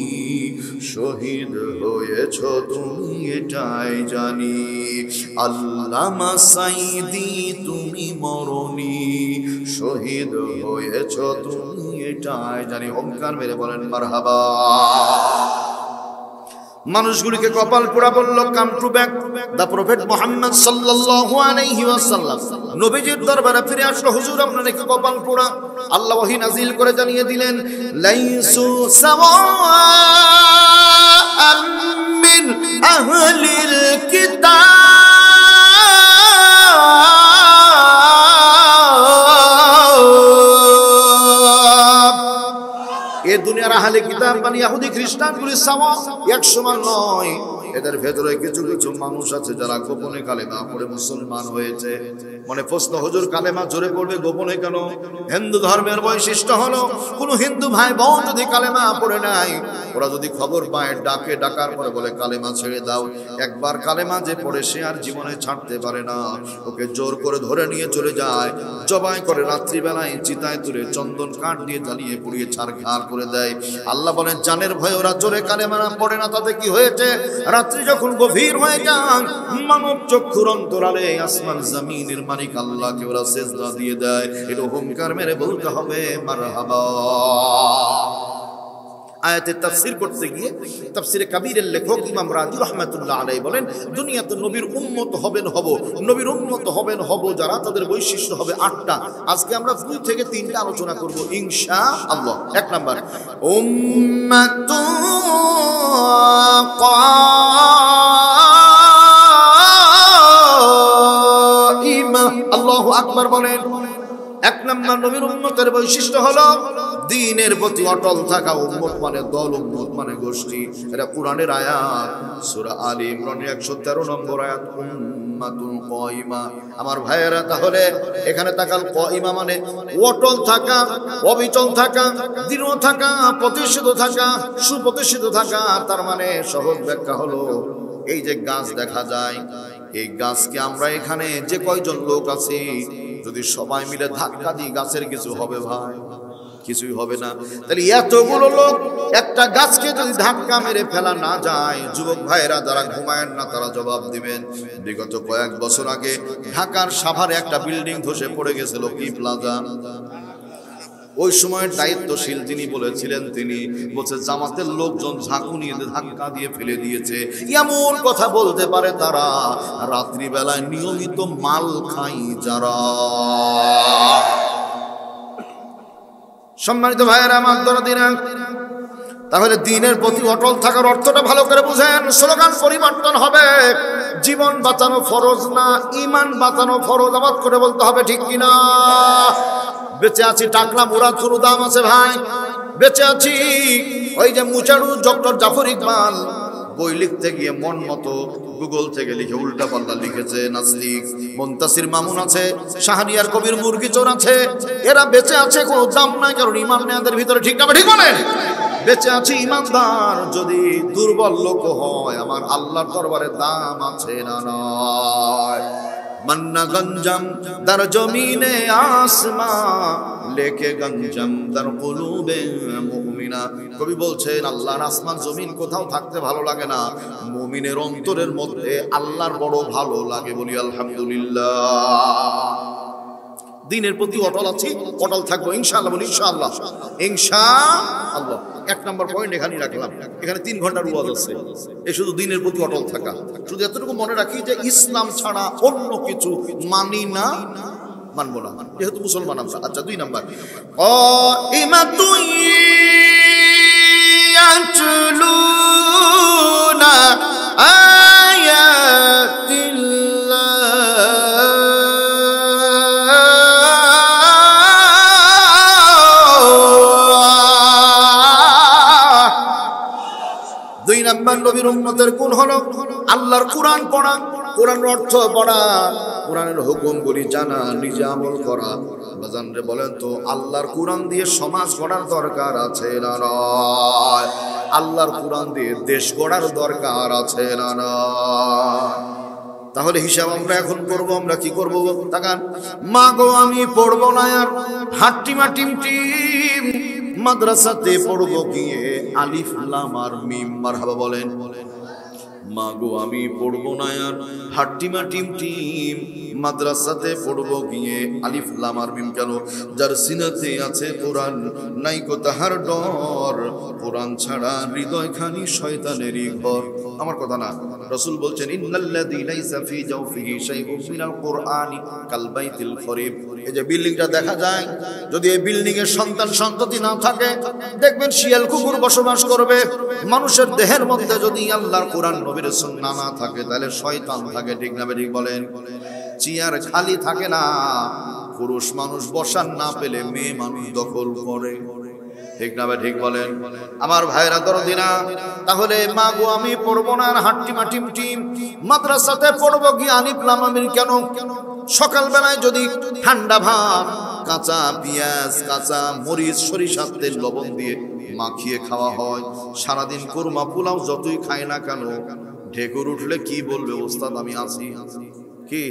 শহীদ হয়েছ তুমি এটাই জানি। আল্লামা সাইদি তুমি মরনি, শহীদ হয়েছ তুমি এটাই জানি। ওমকার মেরে বলেন মারহাবা। মানুষগুলিকে কপাল পোড়া বলল, come to back. The prophet Muhammad সাল্লাল্লাহু আলাইহি ওয়াসাল্লাম নবীজির দরবারে ফিরে আসলো। হুজুর আপনার কি কপাল পোড়া? আল্লাহ ওহী নাজিল করে জানিয়ে দিলেন, লাইসু সাওয়াআম মিন আহলিল কিতাব এ দুনিয়ার আহলে কিতাব মানে ইহুদি খ্রিস্টানগুলি সাওয়া এক সমান নয়। এদের ভেতরে কিছু কিছু মানুষ আছে যারা গোপনে কালেমা পড়ে মুসলমান হয়েছে। মনে প্রশ্ন, হুজুর কালেমা জোরে পড়বে গোপনে কেন? হিন্দু ধর্মের বৈশিষ্ট্য হলো কোন হিন্দু ভাই বোন যদি কালেমা পড়ে নাই, ওরা যদি খবর পায় ডাকে, ডাকার পরে বলে কালেমা ছেড়ে দাও, একবার কালেমা যে পড়ে সে আর জীবনে ছাড়তে পারে না। ওকে জোর করে ধরে নিয়ে চলে যায়, জবাই করে রাত্রিবেলায় চিতায় তুলে চন্দন কাঠ দিয়ে জ্বালিয়ে পুড়িয়ে ছারখার করে দেয়। আল্লাহ বলেন জানের ভয়ে ওরা জোরে কালেমা পড়ে না, তাতে কি হয়েছে? রাত্রি যখন গভীর হয়ে যায়, মানব চক্ষুর অন্তরালে আসমান জমিনের মালিক আল্লাহকে ওরা সেজদা দিয়ে দেয়। এটা হুঙ্কার মেরে বলতে হবে মারহাবা। আয়াতের তাফসীর করতে গিয়ে তাফসীরে কাবীরের লেখক ইমাম রাজি রাহমাতুল্লাহ আলাইহি বলেন, দুনিয়াতে নবীর উম্মত নবীর উম্মত হব যারা, তাদের বৈশিষ্ট্য হবে 8টা। আজকে আমরা 2 থেকে 3টা আলোচনা করব ইনশাআল্লাহ। 1 নাম্বার, উম্মাতুন কাইমা। আল্লাহু আকবার বলেন। 1 নাম্বার নবীর উম্মতের বৈশিষ্ট্য হলো দ্বীনের প্রতি অটল থাকা। উম্মত মানে দল, উম্মত মানে গোষ্ঠী। এটা কোরআনের আয়াত, সূরা আলী ইমরানের 113 নম্বর আয়াত, উম্মাতুন কাইমা। আমার ভাইয়েরা, তাহলে এখানে তাকাল, কাইমা মানে অটল থাকা, অবিচল থাকা, দৃঢ় থাকা, প্রতিষ্ঠিত থাকা, সুপ্রতিষ্ঠিত থাকা। তার মানে সহজ ব্যাখ্যা হলো, এই যে গাছ দেখা যায়, এই গাছকে আমরা এখানে যে কয়জন লোক আছি, যদি সবাই মিলে ধাক্কা দিই গাছের কিছু হবে ভাই? কিছুই হবে না। তাহলে এতগুলো লোক একটা গাছকে যদি ধাক্কা মেরে ফেলা না যায়, যুবক ভাইরা যারা ঘুমায়েন না তারা জবাব দিবেন। বিগত কয়েক বছর আগে ঢাকার সাভারে একটা বিল্ডিং ধসে পড়ে গেছিল, কি প্লাজা। ওই সময় দায়িত্বশীল যিনি বলেছিলেন, তিনি বলছে জামাতের লোকজন ঝাঁকু নিয়ে ধাক্কা দিয়ে ফেলে দিয়েছে। এমন কথা বলতে পারে তারা, রাত্রিবেলায় নিয়মিত মাল খাই যারা। সম্মানিত ভাইয়েরা আমার দরদিরা, তাহলে দ্বীনের প্রতি অটল থাকার অর্থটা ভালো করে বুঝেন। স্লোগান পরিবর্তন হবে, জীবন বাঁচানো ফরজ না, ঈমান বাঁচানো ফরজ। আবাদ করে বলতে হবে, ঠিক কিনা? বেঁচে আছি টাকলা মুরাদ, কোনো দাম আছে ভাই? বেঁচে আছি। ওই যে মুচারু ডক্টর জাফর ইকবাল বই লিখতে গিয়ে মন মতো গুগল থেকে লিখে উল্টা পাল্টা লিখেছে। নাস্তিক মুনতাসির মামুন আছে, শাহরিয়ার কবির মুরগিচোর আছে, এরা বেঁচে আছে, কোনো দাম নাই, কারণ ঈমান নেই এদের ভিতরে। ঠিক না? ঠিক বলেন? বেঁচে আছি ইমানদার যদি দুর্বল লোক হয়, আমার আল্লাহর দরবারে দাম আছে না নয়? मन्ना गंजम दर जमीने आसमा लेके गंजम दर कुलूबे मुमिना। কবি বলছেন আল্লাহর আসমান জমিন কোথাও থাকতে ভালো লাগে না, মুমিনের অন্তরের মধ্যে আল্লাহর বড় ভালো লাগে। বলি আলহামদুলিল্লাহ। দ্বীনের প্রতি অটল আছি, অটল থাকবো ইনশাআল্লাহ। বলি ইনশাআল্লাহ, ইনশাআল্লাহ। 1 নম্বর পয়েন্ট এখানেই রাখলাম। এখানে 3 ঘন্টার ওয়াজ আছে। এই শুধু দ্বীনের প্রতি অটল থাকা। শুধু এতটুকু মনে রাখি যে ইসলাম ছাড়া অন্য কিছু মানি না, মানবো না, যেহেতু মুসলমান আমরা। আচ্ছা, 2 নাম্বার, ইয়াতলুনা নবীর উম্মতের গুণ হলো আল্লাহর কোরআন পড়া, কোরআনের অর্থ পড়া, কোরআনের হুকুমগুলি জানা, নিজে আমল করা। বাজান রে বলেন তো, আল্লাহর কোরআন দিয়ে সমাজ গড়ার দরকার আছে না নয়? আল্লাহর কোরআন দিয়ে দেশ গড়ার দরকার আছে না নয়? তাহলে হিসাব আমরা এখন করব। আমরা কি করব? তাকান, মা গো আমি পড়বো না আর হাট্টিমা টিম মাদ্রাসাতে পড়বো গিয়ে আলিফ লাম আর মিম। মারহাবা বলেন। মা গো আমি পড়বো না আর হাট্টিমা টিম মাদ্রাসাতে পড়বো গিয়ে আলিফ লাম আর মিম। কেন? যার সিনাতে আছে কোরআন নাই কো তাহার ডর, কোরআন ছাড়া হৃদয় খানি শয়তানেরই ঘর। আমার কথা না, রাসূল বলছেন ইন্নাল্লাযী লাইসা ফি জাওফিহি শাইউন মিনাল কুরআনি কাল বাইতিল খরিব। এই যে বিল্ডিংটা দেখা যায়, যদি এই বিল্ডিং এর সন্তান সন্ততি না থাকে, দেখবেন শিয়াল কুকুর বসবাস করবে। মানুষের দেহের মধ্যে যদি আল্লাহর কোরআন নবীর সুন্নাহ না থাকে, তাহলে শয়তান থাকে। ঠিক না? ঠিক বলেন? চেয়ার খালি থাকে না, পুরুষ মানুষ বসার না পেলে মেয়ে মানুষ দখল করে। ঠিক না ভাই? ঠিক বলেন আমার ভাইরা দরদিনা। তাহলে মা গো আমি পড়বো না, হাট্টিমা টিম টিম মাদ্রাসাতে পড়বো কি আলিফ লাম মিম কেন? সকালবেলায় যদি ঠান্ডা ভাত, কাঁচা পেঁয়াজ, কাঁচা মরিচ, সরিষার তেল, লবণ দিয়ে মাখিয়ে খাওয়া হয়, সারাদিন কুরমা পোলাও যতই খায় না কেন, ঢেকুর উঠলে কি বলবে ওস্তাদ আমি আছি কি?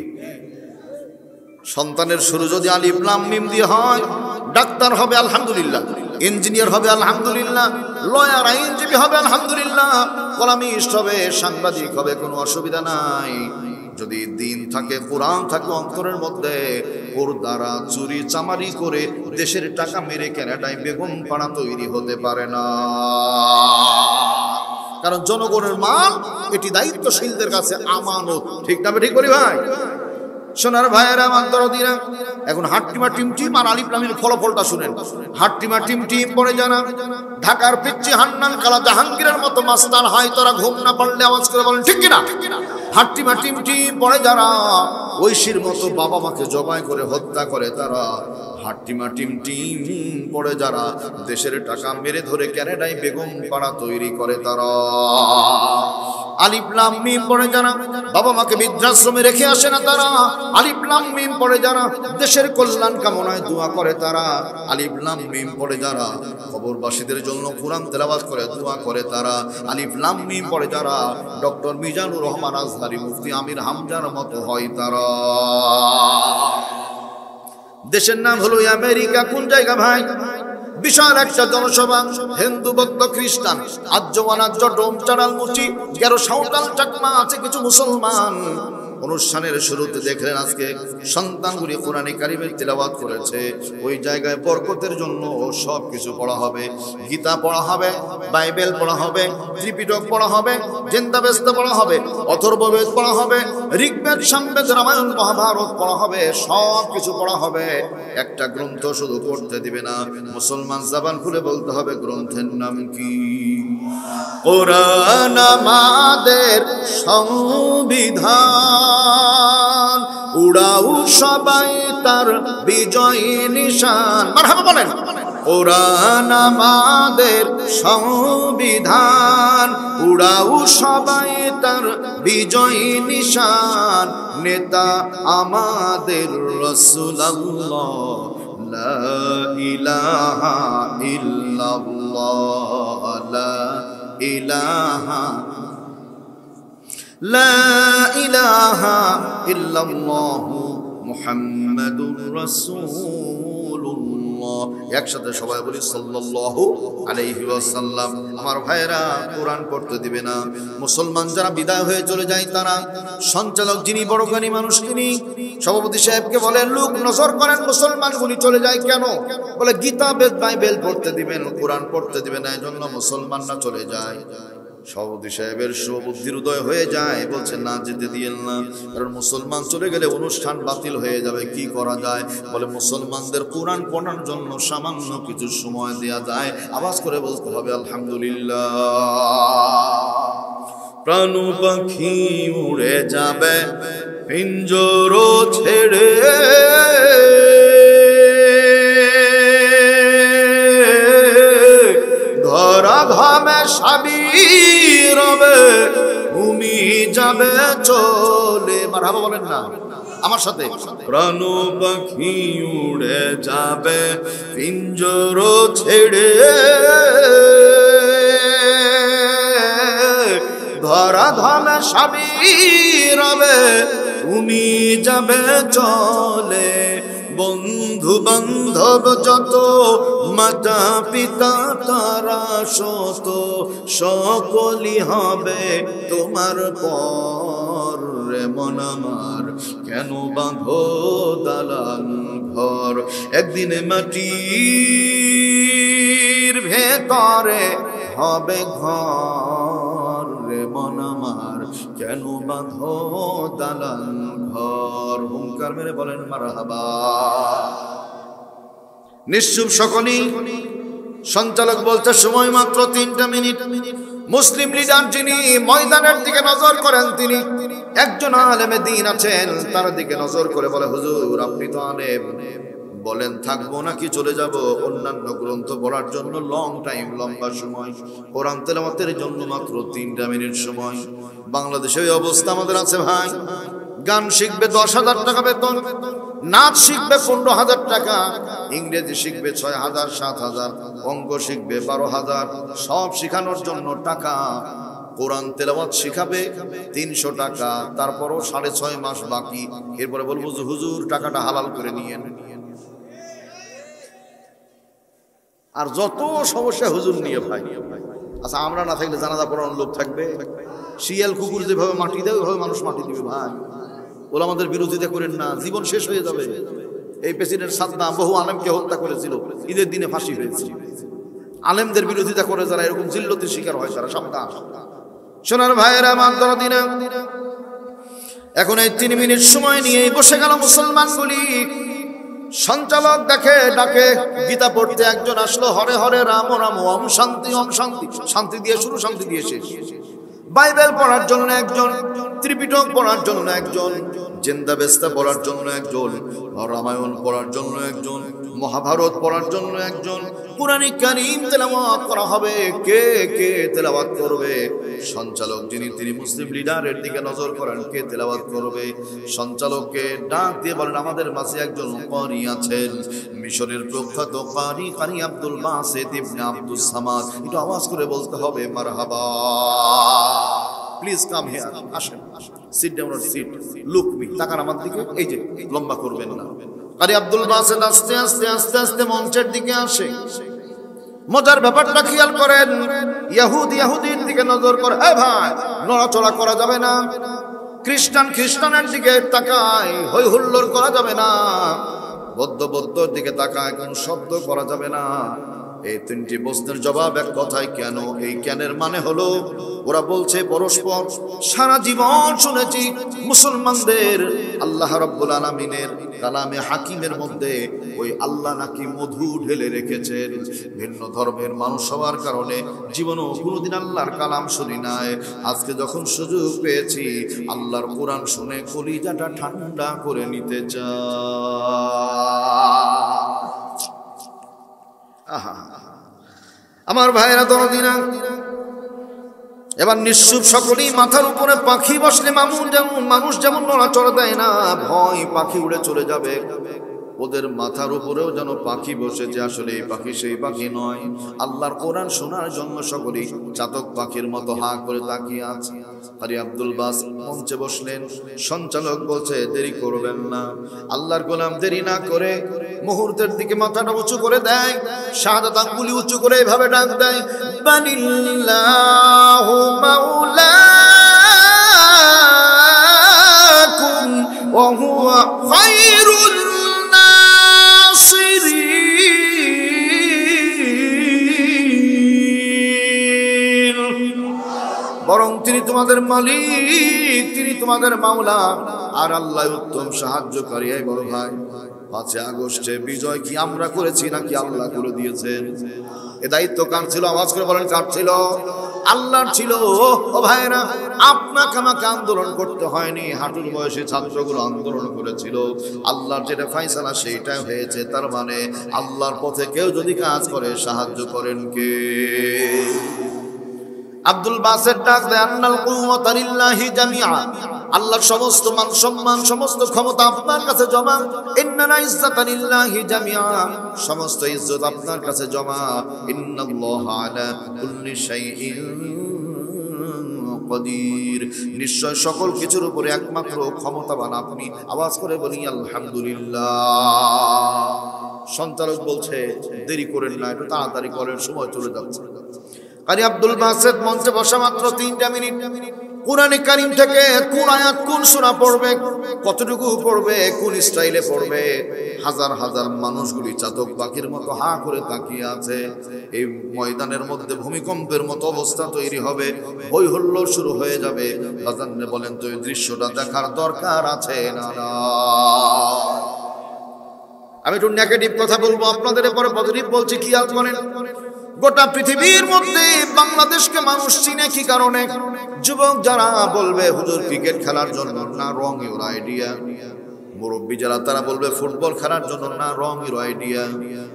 সন্তানের শুরু যদি আলিফ লাম মিম দিয়ে হয়, ডাক্তার হবে আলহামদুলিল্লাহ, ইঞ্জিনিয়ার হবে আলহামদুলিল্লাহ, লয়ার আইনজীবী হবে আলহামদুলিল্লাহ, কলামিস্ট হবে, সাংবাদিক হবে, কোনো অসুবিধা নাই। যদি দিন থাকে, কোরআন থাকে অন্তরের মধ্যে, ওর দ্বারা চুরি চামারি করে দেশের টাকা মেরে ক্যানাডায় বেগম পাড়া তৈরি হতে পারে না। কারণ জনগণের মাল এটি দায়িত্বশীলদের কাছে আমানত। ঠিক না? ঠিক বলি ভাই? সোনার ভাইয়েরা আমার দরদিরা, এখন হাট্টিমা টিম টিম আর আলিফ লামের ফলাফলটা শুনেন। হাট্টিমা টিম টিম পড়ে যারা ঢাকার পিচ্চি হান্নান কালা জাহাঙ্গীরের মতো মাস্তান হয়, তারা ঘুম না পারলে আওয়াজ করে বলেন ঠিক কিনা? হাট্টিমা টিম টিম পড়ে যারা ঐশীর মতো বাবা মাকে জবাই করে হত্যা করে তারা, হাট্টিমা টিম টিম পড়ে যারা দেশের টাকা মেরে ধরে ক্যানাডায় বেগম পাড়া তৈরি করে তারা, আলিফ লাম মিম পড়ে যারা বাবা মাকে বৃদ্ধাশ্রমে রেখে আসে না তারা, আলিফ লাম মিম পড়ে যারা দেশের কল্যাণ কামনায় দোয়া করে তারা, আলিফ লাম মিম পড়ে যারা কবরবাসীদের জন্য কোরআন তেলাওয়াত করে দোয়া করে তারা, আলিফ লাম মিম পড়ে যারা ডক্টর মিজানুর রহমান আজহারি, মুফতি আমির হামজার মতো হয় তারা। দেশের নাম হলো আমেরিকা। কোন জায়গা ভাই? বিশাল একটা জনসভা, হিন্দু বৌদ্ধ খ্রিস্টান আর্য অনার্য ডোম চাড়াল মুচি গেরো সাঁওতাল চাকমা আছে কিছু মুসলমান। অনুষ্ঠানের শুরুতে দেখলেন আজকে সন্তানগুলি কোরআনে কারিমের তিলাওয়াত করেছে। ওই জায়গায় বরকতের জন্য সব কিছু পড়া হবে, গীতা পড়া হবে, বাইবেল পড়া হবে, ত্রিপিটক পড়া হবে, জিন্দাবেস্ত পড়া হবে, অথর্ববেদ পড়া হবে, ঋগ্বেদ সামবেদ রামায়ণ মহাভারত পড়া হবে, সব কিছু পড়া হবে। একটা গ্রন্থ শুধু পড়তে দিবে না, মুসলমান জবান খুলে বলতে হবে গ্রন্থের নাম কি? কোরআন আমাদের সংবিধান, উড়াও সবাই তার বিজয় নিশান। মারহাবা বলেন। কোরআন আমাদের সংবিধান, উড়াও সবাই তার বিজয় নিশান, নেতা আমাদের রাসূলুল্লাহ, লা ইলাহা ইল্লাল্লাহ, লা ইলাহা লা ইলাহা ইল্লাল্লাহু মুহাম্মাদুর রাসূলুল্লাহ। একসাথে সবাই বলি সাল্লাল্লাহু আলাইহি ওয়াসাল্লাম। আমার ভাইরা কোরআন পড়তে দিবে না। মুসলমান যারা বিদায় হয়ে চলে যায় তারা, সঞ্চালক যিনি বড় জ্ঞানী মানুষ তিনি সভাপতি সাহেবকে বলেন লোক নজর করেন মুসলমানগুলি চলে যায় কেন? বলে গীতা বেদ বাইবেল পড়তে দিবেন, কোরআন পড়তে দিবেন না, এজন্য মুসলমানরা চলে যায়। সভাপতি সাহেবের সুবুদ্ধির উদয় হয়ে যায়, বলছে না যেতে দিয়েন না, কারণ মুসলমান চলে গেলে অনুষ্ঠান বাতিল হয়ে যাবে। কি করা যায়? বলে মুসলমানদের কোরআন পড়ার জন্য সামান্য কিছু সময় দেয়া যায়। আওয়াজ করে বলতে হবে আলহামদুলিল্লাহ। প্রাণ পাখি উড়ে যাবে পিঞ্জর ছেড়ে, ধরা ধামে সাবির হবে, ভূমি যাবে চলে। মারহাবা বলেন না আমার সাথে। প্রাণ পাখি উড়ে যাবে পিঞ্জর ছেড়ে, ধরা ধামে সাবির হবে, ভূমি যাবে চলে। বন্ধু বান্ধব যত, মাতা পিতা তারা শত, সকলই হবে তোমার পর। রে মন আমার কেন বাঁধো দালান ঘর, একদিনে মাটির ভেতরে হবে ঘর। রে মন আমার কেন বাঁধো দালান ঘর। হুঙ্কার মেরে বলেন মারহাবা। নিশ্চুপ সকলেই। সঞ্চালক বলতে সময় মাত্র 3টা মিনিট। মুসলিম লিডার যিনি ময়দানের দিকে নজর করেন, তিনি একজন আলেমে দ্বীন আছেন, তার দিকে নজর করে বলে হুজুর আপনি তো আলেম, বলেন থাকবো নাকি চলে যাব অন্যান্য গ্রন্থ পড়ার জন্য লং টাইম, লম্বা সময়, কোরআন তেলাওয়াতের জন্য মাত্র 3টা মিনিট সময়। বাংলাদেশে এই অবস্থা আমাদের আছে ভাই। গান শিখবে 10,000 টাকা বেতন, নাচ শিখবে 15,000 টাকা, ইংরেজি শিখবে 6,000 7,000, অঙ্ক শিখবে 12,000, সব শিখানোর জন্য টাকা। কোরআন তেলাওয়াত শিখাবে 300 টাকা, তারপরও 6.5 মাস বাকি। এরপরে বলবো যে হুজুর টাকাটা হালাল করে নিয়েন। আর যত সমস্যা হুজুর নিয়ে ভাই। আচ্ছা আমরা না থাকলে জানাজা পড়ানোর লোক থাকবে? শিয়াল কুকুর যেভাবে মাটি দেয় ওইভাবে মানুষ মাটি দিবে ভাই। ওরা আমাদের বিরোধিতা করেন না, জীবন শেষ হয়ে যাবে। এই প্রেসিডেন্ট সাদ্দাম বহু আলেমকে হত্যা করেছিল, ঈদের দিনে ফাঁসি হয়েছে। আলেমদের বিরোধিতা করে যারা এরকম জিল্লতির শিকার হয় তারা সাবধান। সোনার ভাইয়েরা আমার দরদিনা, এখন এই 3 মিনিট সময় নিয়ে বসে গেল মুসলমানগুলি। সঞ্চালক ডাকে গীতা পড়তে একজন আসলো, হরে হরে রাম রাম ওম শান্তি ওম শান্তি, শান্তি দিয়ে শুরু শান্তি দিয়ে শেষ। বাইবেল পড়ার জন্য একজন, ত্রিপিটক পড়ার জন্য একজন, জিন্দাবেস্তা পড়ার জন্য একজন, রামায়ণ পড়ার জন্য একজন, মহাভারত পড়ার জন্য একজন, কুরআন কারীম তেলাওয়াত করা হবে। কে কে তেলাওয়াত করবে? সঞ্চালক যিনি, তিনি মুসলিম লিডারের দিকে নজর করেন, কে তেলাওয়াত করবে? সঞ্চালককে ডাক দিয়ে বলেন আমাদের মাঝে একজন ক্বারি আছেন, মিশরের প্রখ্যাত ক্বারি আব্দুল বাসিত ইবনে আব্দুস সামাদ। একটু আওয়াজ করে বলতে হবে মারহাবা। প্লিজ কাম হিয়ার, আসেন, sit down or sit, look me, তাকান আমার দিকে, এই যে লম্বা করবেন না। ক্বারি আব্দুল বাসিত আস্তে আস্তে আস্তে আস্তে মঞ্চের দিকে আসে। মজার ব্যাপারটা খেয়াল করেন, ইহুদির দিকে নজর করে, এ ভাই নড়াচড়া করা যাবে না। খ্রিস্টানের দিকে তাকায়, হই হুল্লোড় করা যাবে না। বৌদ্ধর দিকে তাকায়, কোন শব্দ করা যাবে না। এই 3টি প্রশ্নের জবাব এক কথায় কেন। এই জ্ঞানের মানে হলো ওরা বলছে পরস্পর, সারা জীবন শুনেছি মুসলমানদের আল্লাহ রাব্বুল আলামিনের কালামে হাকিমের মধ্যে ওই আল্লাহ নাকি মধু ঢেলে রেখেছেন। ভিন্ন ধর্মের মানুষ হওয়ার কারণে জীবনও কোনোদিন আল্লাহর কালাম শুনি নাই। আজকে যখন সুযোগ পেয়েছি আল্লাহর কোরআন শুনে কলিজাটা ঠান্ডা করে নিতে চাই। আমার ভাইরা দরদিনা, এবার নিশ্চুপ সকলেই মাথার উপরে পাখি বসলে মানুষ যেমন নড়াচড়া দেয় না, ভয় পাখি উড়ে চলে যাবে, ওদের মাথার উপরেও যেন পাখি বসেছে। আসলে এই পাখি সেই পাখি নয়। আল্লাহর কোরআন শোনার জন্য সকলেই চাতক পাখির মতো হাঁ করে তাকিয়ে আছে। ক্বারি আব্দুল বাসিত মঞ্চে বসলেন। সঞ্চালক বলছে দেরি করবেন না। আল্লাহর গোলাম দেরি না করে মুহূর্তের দিকে মাথাটা উঁচু করে দেয়, শাহাদাত আঙ্গুলি উঁচু করে এভাবে ডাক দেয়, বানিল্লাহু মাওলাকুম ওয়া হুয়া খায়রুল নাসিরিন। বরং তিনি তোমাদের মালিক, তিনি তোমাদের মাওলা, আর আল্লাহ উত্তম সাহায্যকারী। এই বড় ভাই, 5 আগস্টে বিজয় কি আমরা করেছি নাকি আল্লাহ করে দিয়েছেন? এ দায়িত্ব কার ছিল? আওয়াজ করে বলেন কার ছিল? আল্লাহর ছিল। ও ভাইরা, আপনাকে আমাকে আন্দোলন করতে হয়নি, হাঁটুর বয়সী ছাত্রগুলো আন্দোলন করেছিল। আল্লাহর যেটা ফয়সালা সেইটা হয়েছে। তার মানে আল্লাহর পথে কেউ যদি কাজ করে সাহায্য করেন কে? আব্দুল বাসিত ডাক দেয়, আন্নাল কুওয়াতা লিল্লাহি জামিআ, আল্লাহর সমস্ত মান সম্মান সমস্ত ক্ষমতা আপনার কাছে জমা। ইন্নাল ইজ্জাতা লিল্লাহি জামিআ, সমস্ত ইজ্জত আপনার কাছে জমা। ইন্নাল্লাহা আলা কুল্লি শাইইন কাদির, নিশ্চয় সকল কিছুর উপরে একমাত্র ক্ষমতাবান আপনি। আওয়াজ করে বলি আলহামদুলিল্লাহ। সঞ্চালক বলছে দেরি করেন না, একটু তাড়াতাড়ি করেন, সময় চলে যাচ্ছে। ক্বারি আব্দুল বাসিত মঞ্চে বসা মাত্র 3টা মিনিট কুরআনে কারীম থেকে কোন আয়াত কোন সূরা পড়বে, কতটুকু পড়বে, কোন স্টাইলে পড়বে, হাজার হাজার মানুষগুলি চাতক পাখির মতো হাঁ করে তাকিয়ে আছে। এই ময়দানের মধ্যে ভূমিকম্পের মতো অবস্থা তৈরি হবে, হই হল্লোড় শুরু হয়ে যাবে। বাজানে বলেন তো এই দৃশ্যটা দেখার দরকার আছে না? আমি একটু নেগেটিভ কথা বলবো, আপনাদের পরে পজিটিভ বলছি, খেয়াল করেন। গোটা পৃথিবীর মধ্যে বাংলাদেশকে মানুষ চিনে কি কারণে? যুবক যারা বলবে হুজুর ক্রিকেট খেলার জন্য না, রং ইউর আইডিয়া। মুরব্বী যারা তারা বলবে ফুটবল খেলার জন্য না, রং আইডিয়া,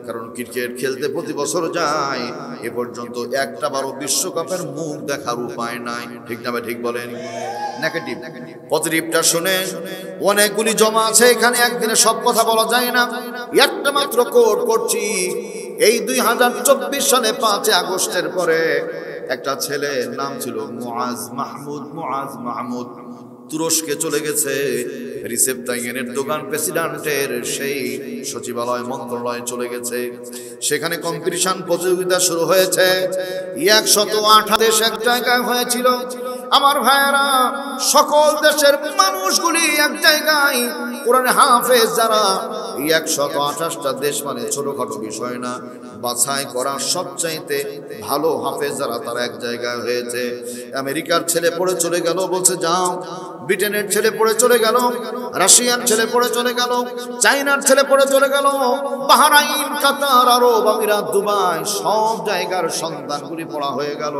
কারণ ক্রিকেট খেলতে প্রতি বছর যায়, এ পর্যন্ত একটা বারো বিশ্বকাপের মুখ দেখার উপায় নাই। ঠিক না ভাই, ঠিক বলেন? নেগেটিভ। পজিটিভটা শুনে অনেকগুলি জমা আছে এখানে, একদিনে সব কথা বলা যায় না। একটা মাত্র কোট করছি, এই 2024 সালে 5 আগস্টের পরে একটা ছেলে, নাম ছিল মুআজ মাহমুদ, তুরস্কে চলে গেছে। রিসেপ তাইয়েনের দোকান প্রেসিডেন্টের সেই সচিবালয় মন্ত্রণালয়ে চলে গেছে। সেখানে কম্পিটিশন প্রতিযোগিতা শুরু হয়েছে। 108 দেশ এক জায়গায় হয়েছিল। আমার ভাইয়েরা, সকল দেশের মানুষগুলি এক জায়গায়, কোরআনে হাফেজ যারা, 128টা দেশ মানে ছোটখাটো বিষয় না। বাছাই করা সবচাইতে ভালো হাফেজ যারা, তারা এক জায়গায় হয়েছে। আমেরিকার ছেলে পড়ে চলে গেল, বলছে যাও। ব্রিটেনের ছেলে পড়ে চলে গেল, রাশিয়ার ছেলে পড়ে চলে গেল, চায়নার ছেলে পড়ে চলে গেল, বাহরাইন, কাতার, আরব আমিরাত, দুবাই, সব জায়গার সন্তানগুলি পড়া হয়ে গেল।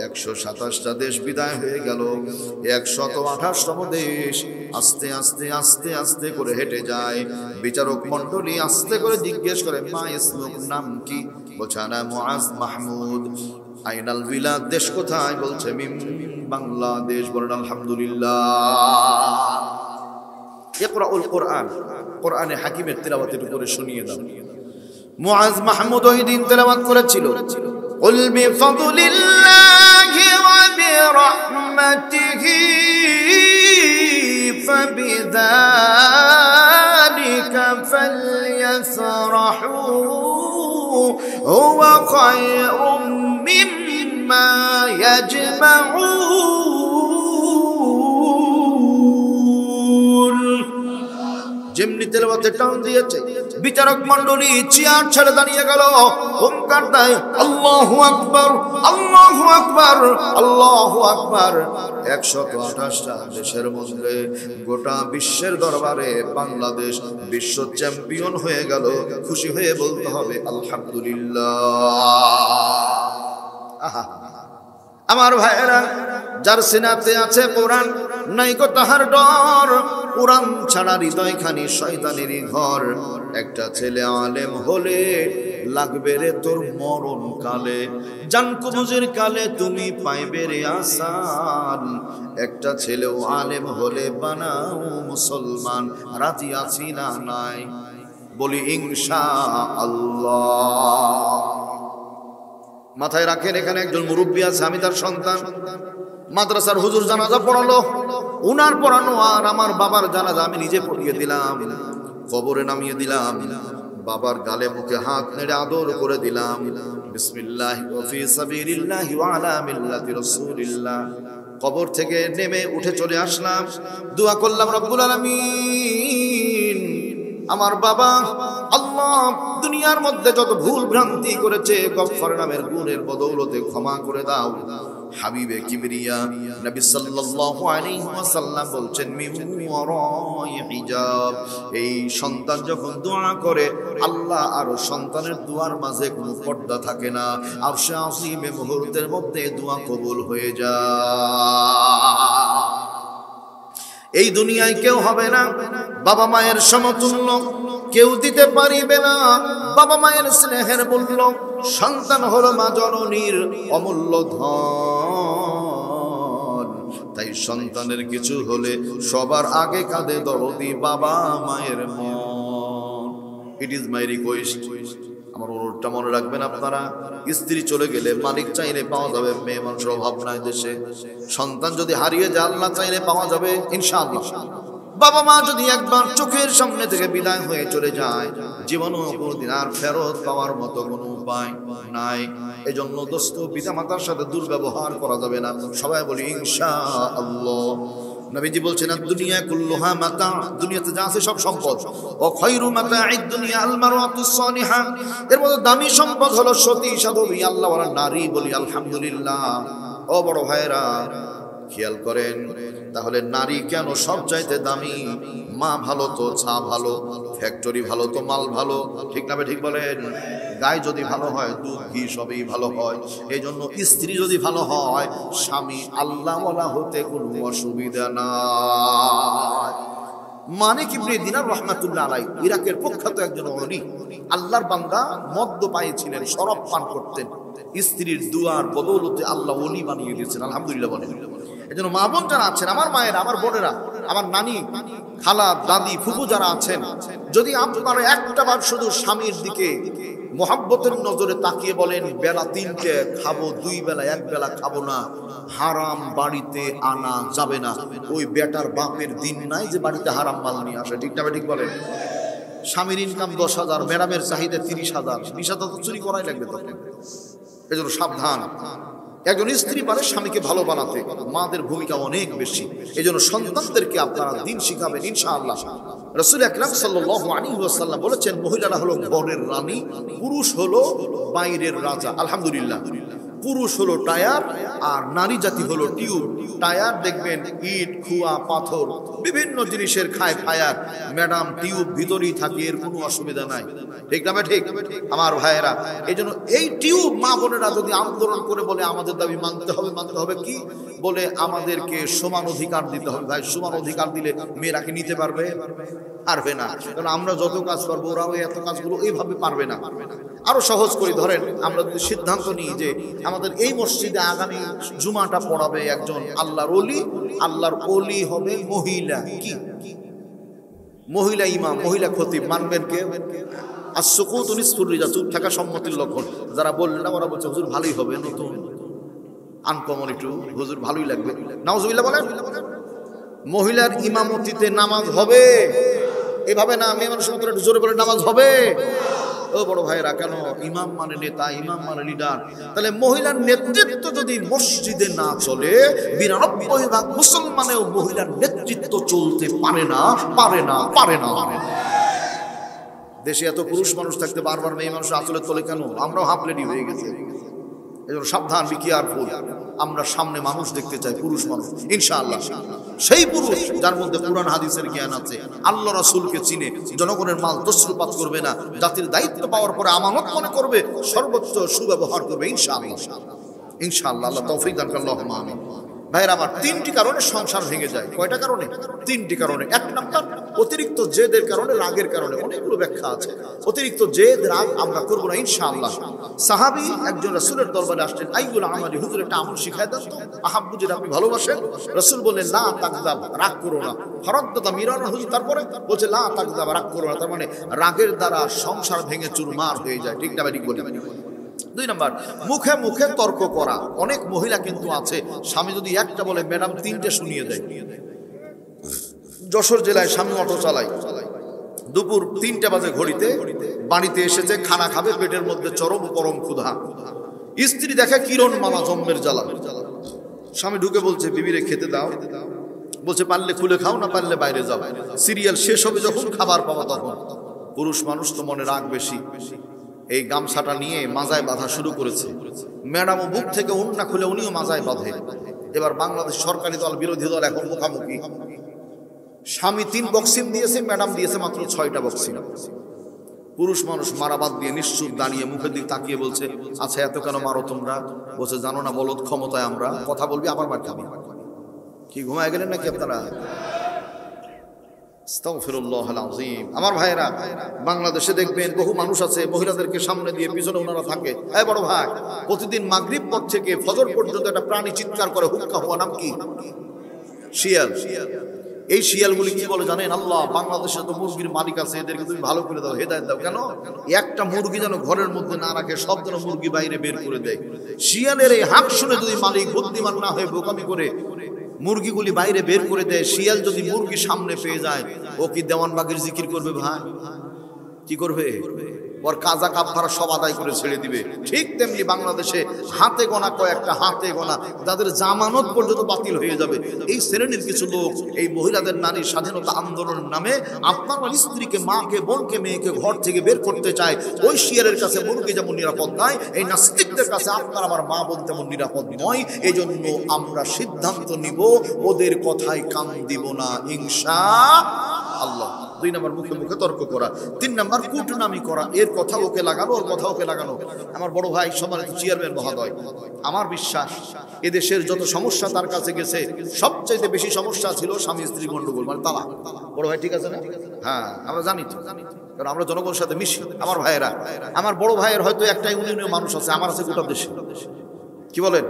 127টা দেশ বিদায় হয়ে গেল। 128তম দেশ আস্তে আস্তে আস্তে আস্তে করে হেঁটে যায়। বিচারক মন্ডলী আস্তে করে জিজ্ঞেস করে, মা ইসমুক, নাম কি? বলছে না মুআজ মাহমুদ। আইনাল বিলাদ, দেশ কোথায়? বলছে মিম বাংলাদেশ। বলেন আলহামদুলিল্লাহ। ইকরাউল কোরআন, কোরআনে হাকিমের তেলাওয়াতের উপরে শুনিয়ে দাও। মুআজ মাহমুদ ওই দিন তেলাওয়াত করেছিল, قل بفضل الله وبرحمته فبذلك فليفرحوا هو خير مما يجمعون। যেমনি তেলাওয়াতে টান দিয়েছে, বিচারক মণ্ডলী চেয়ার ছেড়ে দাঁড়িয়ে গেল, হুঙ্কার দেয়, আল্লাহু আকবার, আল্লাহু আকবার, আল্লাহু আকবার। 128টা দেশের মধ্যে গোটা বিশ্বের দরবারে বাংলাদেশ বিশ্ব চ্যাম্পিয়ন হয়ে গেল। খুশি হয়ে বলতে হবে আলহামদুলিল্লাহ। আমার ভাইয়েরা, যার সিনাতে আছে কোরআন, নাই গো তাহার ডর। কোরআন ছাড়া হৃদয়খানি শয়তানেরই ঘর। একটা ছেলে আলেম হলে লাগবে রে তোর মরণ কালে, জান কবজের কালে তুমি পাইবে রে আসান। একটা ছেলেও আলেম হলে বানাও মুসলমান, রাজি আছি না নাই? বলি ইনশাআল্লাহ। মাথায় রাখেন, এখানে একজন মুরব্বী আছে, আমি তার সন্তান। মাদ্রাসার হুজুর জানাজা পড়ালো, উনার পড়ানো আর আমার বাবার জানাজা আমি নিজে পড়িয়ে দিলাম, কবরে নামিয়ে দিলাম। বাবার গালে মুখে হাত নেড়ে আদর করে দিলাম, বিসমিল্লাহ ওয়া ফি সাবিলিল্লাহি ওয়া আলা মিল্লাতি রাসূলিল্লাহ। কবর থেকে নেমে উঠে চলে আসলাম, দোয়া করলাম, রব্বুল আলামিন, আমার বাবা আল্লাহ দুনিয়ার মধ্যে যত ভুল ভ্রান্তি করেছে, গফফার নামের গুণের বদৌলতে ক্ষমা করে দাও। হাবিবে কিবরিয়া নবী সাল্লাল্লাহু আলাইহি ওয়াসাল্লাম বলছেন, মিন ওয়ারাই হিজাব। এই সন্তান যখন দোয়া করে, আল্লাহ আর সন্তানের দোয়ার মাঝে কোনো পর্দা থাকে না। আরশে আসিমে মুহূর্তের মধ্যে দোয়া কবুল হয়ে যায়। এই দুনিয়ায় কেউ হবে না বাবা মায়ের সমতুল্য, কেউ দিতে পারিবে না বাবা মায়ের স্নেহের মূল্য। সন্তান হলো মা জননীর অমূল্য ধন। তাই সন্তানের কিছু হলে সবার আগে কাঁদে দরদি বাবা মায়ের মন। It is my request. আমার অনুরোধটা মনে রাখবেন আপনারা। স্ত্রী চলে গেলে মালিক চাইলে পাওয়া যাবে, মেয়ে মানুষের অভাব নাই দেশে। সন্তান যদি হারিয়ে যায়, আল্লাহ চাইলে পাওয়া যাবে ইনশাআল্লাহ। বাবা মা যদি একবার চোখের সামনে থেকে বিদায় হয়ে চলে যায়, জীবনও কোনোদিন আর ফেরত পাওয়ার মতো কোনো উপায় নাই। এজন্য দোস্ত, পিতা মাতার সাথে দুর্ব্যবহার করা যাবে না। সবাই বলি ইনশাআল্লাহ। নবীজি বলছেন, দুনিয়া কুল্লুহা মাতা, দুনিয়াতে যা আছে সব সম্পদ। ও খায়রু মাতাঈদ দুনিয়া আল মারআতুস সালিহা, এর মধ্যে দামি সম্পদ হলো সতী সাধবী আল্লাহওয়ালা নারী। বলি আলহামদুলিল্লাহ। ও বড় ভাইরা, খেয়াল করেন, তাহলে নারী কেন সব চাইতে দামি? মা ভালো তো ছা ভালো, ফ্যাক্টরি ভালো তো মাল ভালো, ঠিক না? ঠিক বলেন। গায়ে যদি ভালো হয়, দুধ ঘি সবই ভালো হয়। এই জন্য স্ত্রী যদি ভালো হয়, স্বামী আল্লাহওয়ালা হতে কোনো অসুবিধা নাই। মানিক ইবনে দিনার রাহমাতুল্লাহ আলাইহি ইরাকের প্রখ্যাত একজন ওলি, আল্লাহর বান্দা, মদ্য পাইছিলেন, শরাব পান করতেন। স্ত্রীর দুয়ার বদৌলতে আল্লাহ ওলি বানিয়ে দিয়েছেন, আলহামদুলিল্লাহ বলেন। এজন্য মা বোন যারা আছেন, আমার মায়েরা, আমার বোনেরা, আমার নানি, খালা, দাদি, ফুফু যারা আছেন, যদি আপনারা একটা বার শুধু স্বামীর দিকে মোহাব্বতের নজরে তাকিয়ে বলেন বেলা 3টে খাবো, 2 বেলা 1 বেলা খাবো না, হারাম বাড়িতে আনা যাবে না, ওই বেটার বাপের দিন নাই যে বাড়িতে হারাম মাল নিয়ে আসে। ঠিক না ঠিক বলেন? স্বামীর ইনকাম 10,000, ম্যাডামের চাহিদা 30,000, 20,000 তো চুরি করাই লাগবে তখন। এজন্য সাবধান। একজন স্ত্রী পারে স্বামীকে ভালো বানাতে, মাদের ভূমিকা অনেক বেশি। এজন্য সন্তানদেরকে আপনারা দিন শিখাবেন ইনশাআল্লাহ। রাসূল আকরাম সাল্লাল্লাহু আলাইহি ওয়াসাল্লাম বলেছেন, মহিলারা হলো ঘরের রানী, পুরুষ হলো বাইরের রাজা। আলহামদুলিল্লাহ। পুরুষ হলো টায়ার আর নারী জাতি হলো টিউব। টায়ার দেখবেন ইট, খুয়া, পাথর, বিভিন্ন জিনিসের খায় ফায়ার। ম্যাডাম টিউব ভিতরেই থাকে, এর কোনো অসুবিধা নাই। ঠিক না ঠিক আমার ভাইয়েরা? এই জন্য এই টিউব মা বোনেরা যদি আন্দোলন করে বলে আমাদের দাবি মানতে হবে কি বলে, আমাদেরকে সমান অধিকার দিতে হবে। ভাই, সমান অধিকার দিলে মেয়েরা কি নিতে পারবে? পারবে না। কারণ আমরা যত কাজ পারবো ওরাও এত কাজগুলো এইভাবে পারবে না। আরো সহজ করে ধরেন, আমরা যদি সিদ্ধান্ত নিই যে আমাদের এই মসজিদে আগামী জুমাটা পড়াবে একজন আল্লাহর ওলি, আল্লাহর ওলি হবে মহিলা। কি মহিলা ইমাম, মহিলা খতিব, মানবেন কে? আর সুকুতু নিসফুর রিজা, চুপ থাকা সম্মতির লক্ষণ। যারা বললেন না ওরা বলছে হুজুর ভালোই হবে, নতুন আনকমন একটু, হুজুর ভালোই লাগবে। নাউজুবিল্লাহ বলেন। মহিলার ইমামতিতে নামাজ হবে, এভাবে না মেয়ে মানুষের মতো একটু জোরে বলে নামাজ হবে। ও বড় ভাইরা, কেন? ইমাম মানে নেতা, ইমাম মানে লিডার। তাহলে মহিলার নেতৃত্ব যদি মসজিদে না চলে, 92% মুসলমানেও মহিলার নেতৃত্ব চলতে পারে না, পারে না, পারে না। দেশে এত পুরুষ মানুষ থাকতে বারবার মেয়ে মানুষ আসলে তোলে কেন? আমরাও হাফ লেডি হয়ে গেছে। এজন্য সাবধান, বি কেয়ারফুল। আমরা সামনে মানুষ দেখতে চাই, পুরুষ মানুষ ইনশাআল্লাহ। সেই পুরুষ যার মধ্যে কুরআন হাদিসের জ্ঞান আছে, আল্লাহ রাসূলকে চিনে, জনগণের মাল তসরুপাত করবে না, জাতির দায়িত্ব পাওয়ার পরে আমানত মনে করবে, সর্বোচ্চ সুব্যবহার করবে ইনশাআল্লাহ। ইনশাআল্লাহ, আল্লাহ তৌফিক দান করুন, আল্লাহুম্মা আমিন। ভাইরা আমার, 3টি কারণে সংসার ভেঙে যায়। কয়টা কারণে? 3টি কারণে। 1 নাম্বার অতিরিক্ত জেদের কারণে, রাগের কারণে। অনেকগুলো ব্যাখ্যা আছে। অতিরিক্ত জেদ, রাগ আমরা করবো না ইনশাআল্লাহ। সাহাবী একজন রাসূলের দরবারে আসলেন, আইয়ুল আমালি, হুজুর একটা আমল শিখায় দেন তো, আহাব্বু, যেটা আপনি ভালোবাসেন। রাসূল বললেন, লা তাকযাব, রাগ করো না। ফারাদ্দাদা মিরানা, হুজুর তারপরে বলছে লা তাকযাব, রাগ করো না। তার মানে রাগের দ্বারা সংসার ভেঙে চুরমার হয়ে যায়। ঠিক না ঠিক বলি? 2 নাম্বার, মুখে মুখে তর্ক করা। অনেক মহিলা কিন্তু আছে, স্বামী যদি একটা বলে ম্যাডাম 3টে শুনিয়ে দেয়। যশোর জেলায় স্বামী অটো চালায়, দুপুর 3টা বাজে ঘড়িতে বাড়িতে এসেছে, খানা খাবে, পেটের মধ্যে চরম পরম ক্ষুধা। স্ত্রী দেখে কিরণ মামা জম্মের জ্বালা। স্বামী ঢুকে বলছে, বিবিরে খেতে দাও। বলছে, পারলে খুলে খাও, না পারলে বাইরে যাও। সিরিয়াল শেষ হবে যখন, খাবার পাওয়া তখন। পুরুষ মানুষ তো মনে রাগ বেশি, এই গামছাটা নিয়ে মাজায় বাঁধা শুরু করেছে। ম্যাডামও বুক থেকে ওড়না খুলে উনিও মাজায় বাঁধে। এবার বাংলাদেশ সরকারি দল, বিরোধী দল এখন মুখামুখি। স্বামী 3 বক্সিং দিয়েছে, ম্যাডাম দিয়েছে মাত্র 6টা বক্সিং। পুরুষ মানুষ মারাবাদ দিয়ে নিশ্চুপ দাঁড়িয়ে মুখের দিকে তাকিয়ে বলছে, আচ্ছা এত কেন মারো তোমরা? বলছে, জানো না বলদ ক্ষমতায় আমরা, কথা বলবি আবার মার খাবি। কি ঘুমায় গেলেন নাকি আপনারা? আস্তাগফিরুল্লাহল আযীম। আমার ভাইরা, বাংলাদেশে দেখবেন বহু মানুষ আছে, মহিলাদেরকে সামনে দিয়ে পিছনে ওনারা থাকে। এই বড় ভাই, প্রতিদিন মাগরিব পর থেকে ফজর পর্যন্ত একটা প্রাণী চিৎকার করে, হুক্কা হওয়া, নাম কি? শিয়াল। এই শিয়ালগুলি কি বলে জানেন? আল্লাহ, বাংলাদেশে তো মুরগির মালিক আছে, এদেরকে তুমি ভালো করে দাও, হেদায়েত দাও। কেন? একটা মুরগি যেন ঘরের মধ্যে না রাখে, সব যেন মুরগি বাইরে বের করে দেয়। শিয়ালের এই হাঁক শুনে যদি মালিক বুদ্ধিমান না হয়ে বোকামি করে মুরগিগুলি বাইরে বের করে দেয়, শিয়াল যদি মুরগি সামনে পেয়ে যায়, ও কি দেওয়ানবাগের জিকির করবে? ভাই, কি করবে? ওর কাজা কাফারা সব আদায় করে ছেড়ে দিবে। ঠিক তেমনি বাংলাদেশে হাতে গোনা কয়েকটা, হাতে গোনা যাদের জামানত পর্যন্ত বাতিল হয়ে যাবে, এই শ্রেণীর কিছু লোক এই মহিলাদের নারীর স্বাধীনতা আন্দোলনের নামে আপনার স্ত্রীকে, মাকে, বোনকে, মেয়েকে ঘর থেকে বের করতে চায়। ওই শিয়ালের কাছে মুরগি যেমন নিরাপদ নয়, এই নাস্তিকদের কাছে আপনার আমার মা বোন তেমন নিরাপদ নয়। এই জন্য আমরা সিদ্ধান্ত নিব, ওদের কথায় কান দিব না ইনশাআল্লাহ। 2 নম্বর মুখে মুখে তর্ক করা, 3 নম্বর কুটনামি করা, এর কথা ওকে লাগানো ওর কথা ওকে লাগানো। আমার বড় ভাই সম্মানিত চেয়ারম্যান মহোদয়, আমার বিশ্বাস এদেশের যত সমস্যা তার কাছে গেছে সবচাইতে বেশি সমস্যা ছিল স্বামী স্ত্রী গন্ডগোল, মানে তালাক। বড় ভাই ঠিক আছে না? হ্যাঁ, আমরা জানি তো, কারণ আমরা জনগণের সাথে মিশি। আমার ভাইয়েরা, আমার বড় ভাইয়ের হয়তো একটাই ইউনিয়নের মানুষ আছে, আমার আছে গোটা দেশে। কি বলেন?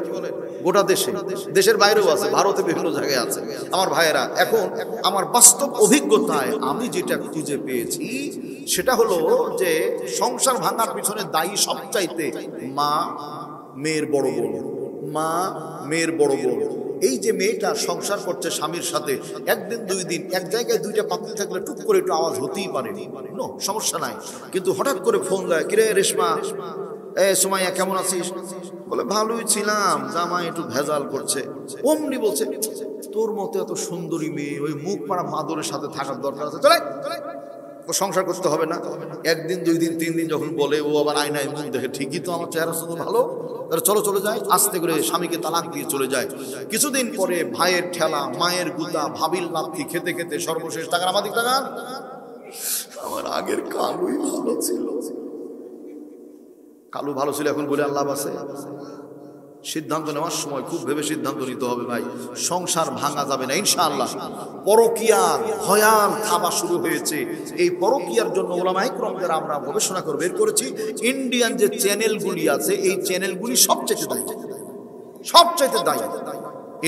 গোটা দেশে, দেশের বাইরেও আছে, ভারতে বিভিন্ন জায়গায় আছে। আমার ভাইয়েরা, এখন আমার বাস্তব অভিজ্ঞতায় আমি যেটা খুঁজে পেয়েছি সেটা হলো যে সংসার ভাঙার পিছনে দায়ী সবচাইতে মা, মেয়ের বড় বোন। মা, মেয়ের বড় বোন। এই যে মেয়েটা সংসার করছে স্বামীর সাথে, একদিন 2 দিন এক জায়গায় 2টা পাত্রী থাকলে টুক করে একটু আওয়াজ হতেই পারে, নো সমস্যা নাই। কিন্তু হঠাৎ করে ফোন দেয়, কিরে রেশমা, সুমাইয়া কেমন আছিস? বলে ভালোই ছিলাম, জামাই একটু ভেজাল করছে। অমনি বলছে, তোর মতো এত সুন্দরী মেয়ে ওই মুখ পাড়া মাদরের সাথে থাকার দরকার আছে, চলে ও সংসার করতে হবে না। একদিন 2 দিন 3 দিন যখন বলে, ও আবার আয়নায় মুখ দেখে, ঠিকই তো আমার চেহারা সুন্দর, ভালো, চলো চলে যায়। আস্তে করে স্বামীকে তালাক দিয়ে চলে যায়। কিছুদিন পরে ভাইয়ের ঠেলা, মায়ের গুতা, ভাবির লাথি খেতে খেতে সর্বশেষ টাকার আমাদের টাকা, আমার আগের কালুই ভালো ছিল। কালু ভালো ছিল এখন বলে আল্লাহ আছে। সিদ্ধান্ত নেওয়ার সময় খুব ভেবে সিদ্ধান্ত নিতে হবে ভাই, সংসার ভাঙা যাবে না ইনশাআল্লাহ। পরকীয়ার ভয়াল থাবা শুরু হয়েছে। এই পরকীয়ার জন্য ওলামায়ে কেরামদের আমরা গবেষণা করে বের করেছি, ইন্ডিয়ান যে চ্যানেলগুলি আছে এই চ্যানেলগুলি সবচেয়ে দায়ী, সবচেয়ে দায়ী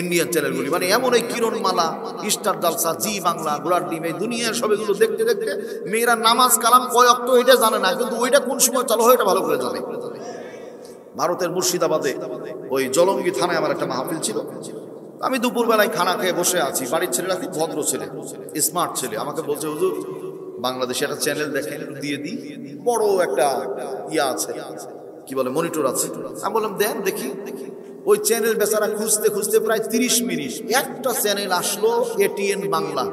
ইন্ডিয়ান চ্যানেলগুলি। মানে এমন এই কিরণমালা, স্টার জালসা, জি বাংলা, গোলার ডিম, এই দুনিয়ার সবগুলো দেখতে দেখতে মেয়েরা নামাজ কালাম কয় ওয়াক্ত এটা জানে না, কিন্তু ওইটা কোন সময় চালু হয় এটা ভালো করে জানে। ভারতের মুর্শিদাবাদে ওই জলঙ্গি থানায় আমার একটা মাহফিল ছিল। আমি দুপুরবেলায় খানা খেয়ে বসে আছি, বাড়ির ছেলেরা খুব ভদ্র ছেলে, স্মার্ট ছেলে। আমাকে বলছে, হুজুর বাংলাদেশে একটা চ্যানেল দেখেন, দিয়ে দিই, বড় একটা ইয়া আছে, কি বলে মনিটর আছে। আমি বললাম দেন দেখি। ওই চ্যানেল বেচারা খুঁজতে খুঁজতে প্রায় 30 মিনিট একটা চ্যানেল আসলো, এটিএন বাংলা।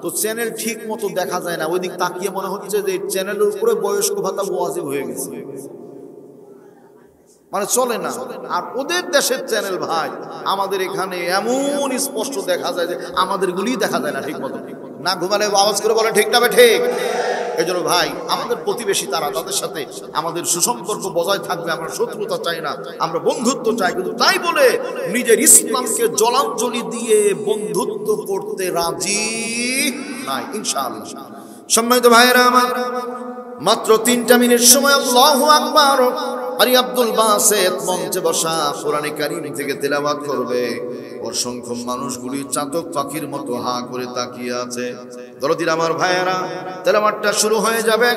তো চ্যানেল ঠিক মতো দেখা যায় না, ওই দিক তাকিয়ে মনে হচ্ছে যে চ্যানেলের উপরে বয়স্ক ভাতা ওয়াজিব হয়ে গেছে, মানে চলে না। আর ওদের দেশের চ্যানেল ভাই, আমাদের এখানে এমন স্পষ্ট দেখা যায় যে আমাদের গুলি দেখা যায় না ঠিক মতো। না ঘুমালে আওয়াজ করে বলে ঠিক না বে ঠিক। এই জন্য ভাই, আমাদের প্রতিবেশী তারা, তাদের সাথে আমাদের সুসম্পর্ক বজায় থাকবে। আমরা শত্রুতা চাই না, আমরা বন্ধুত্ব চাই। কিন্তু তাই বলে নিজের ইসলামকে জলাঞ্জলি দিয়ে বন্ধুত্ব করতে রাজি নাই ইনশাআল্লাহ। সম্মানিত ভাইয়েরা আমার, মাত্র 3টা মিনিট সময়, আল্লাহু আকবার। আলী আব্দুল বাসেত মঞ্চে বসা কোরআনে কারীম থেকে তেলাওয়াত করবে। অসংখ্য মানুষগুলি চাতক পাখির মতো হা করে তাকিয়ে আছে। দরদির আমার ভাইয়েরা, তেলাওয়াতটা শুরু হয়ে যাবে।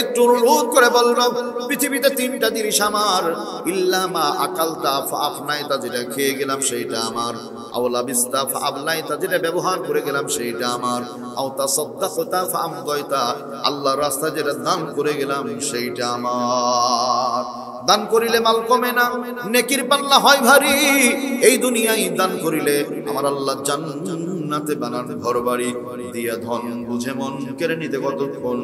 একটু অনুরোধ করে বলবো, পৃথিবীতে 3টা জিনিস আমার, ইল্লা মা আকালতা ফাআফনাইতা, যেটা খেয়ে গেলাম সেইটা আমার, আওলা বিস্তা ফাআবলাইতা, যেটা ব্যবহার করে গেলাম সেইটা আমার, আও তাসাদ্দাকতা ফাআমদাইতা, আল্লাহর রাস্তায় যেটা দান করে গেলাম সেইটা আমার। দান করিলে মাল কমে না, নেকির পাল্লা হয় ভারী। এই দুনিয়ায় দান করিলে আমার আল্লাহ জান্নাতে বানান ঘর বাড়ি দিয়া ধন বুঝে মন কেড়ে নিতে কতক্ষণ।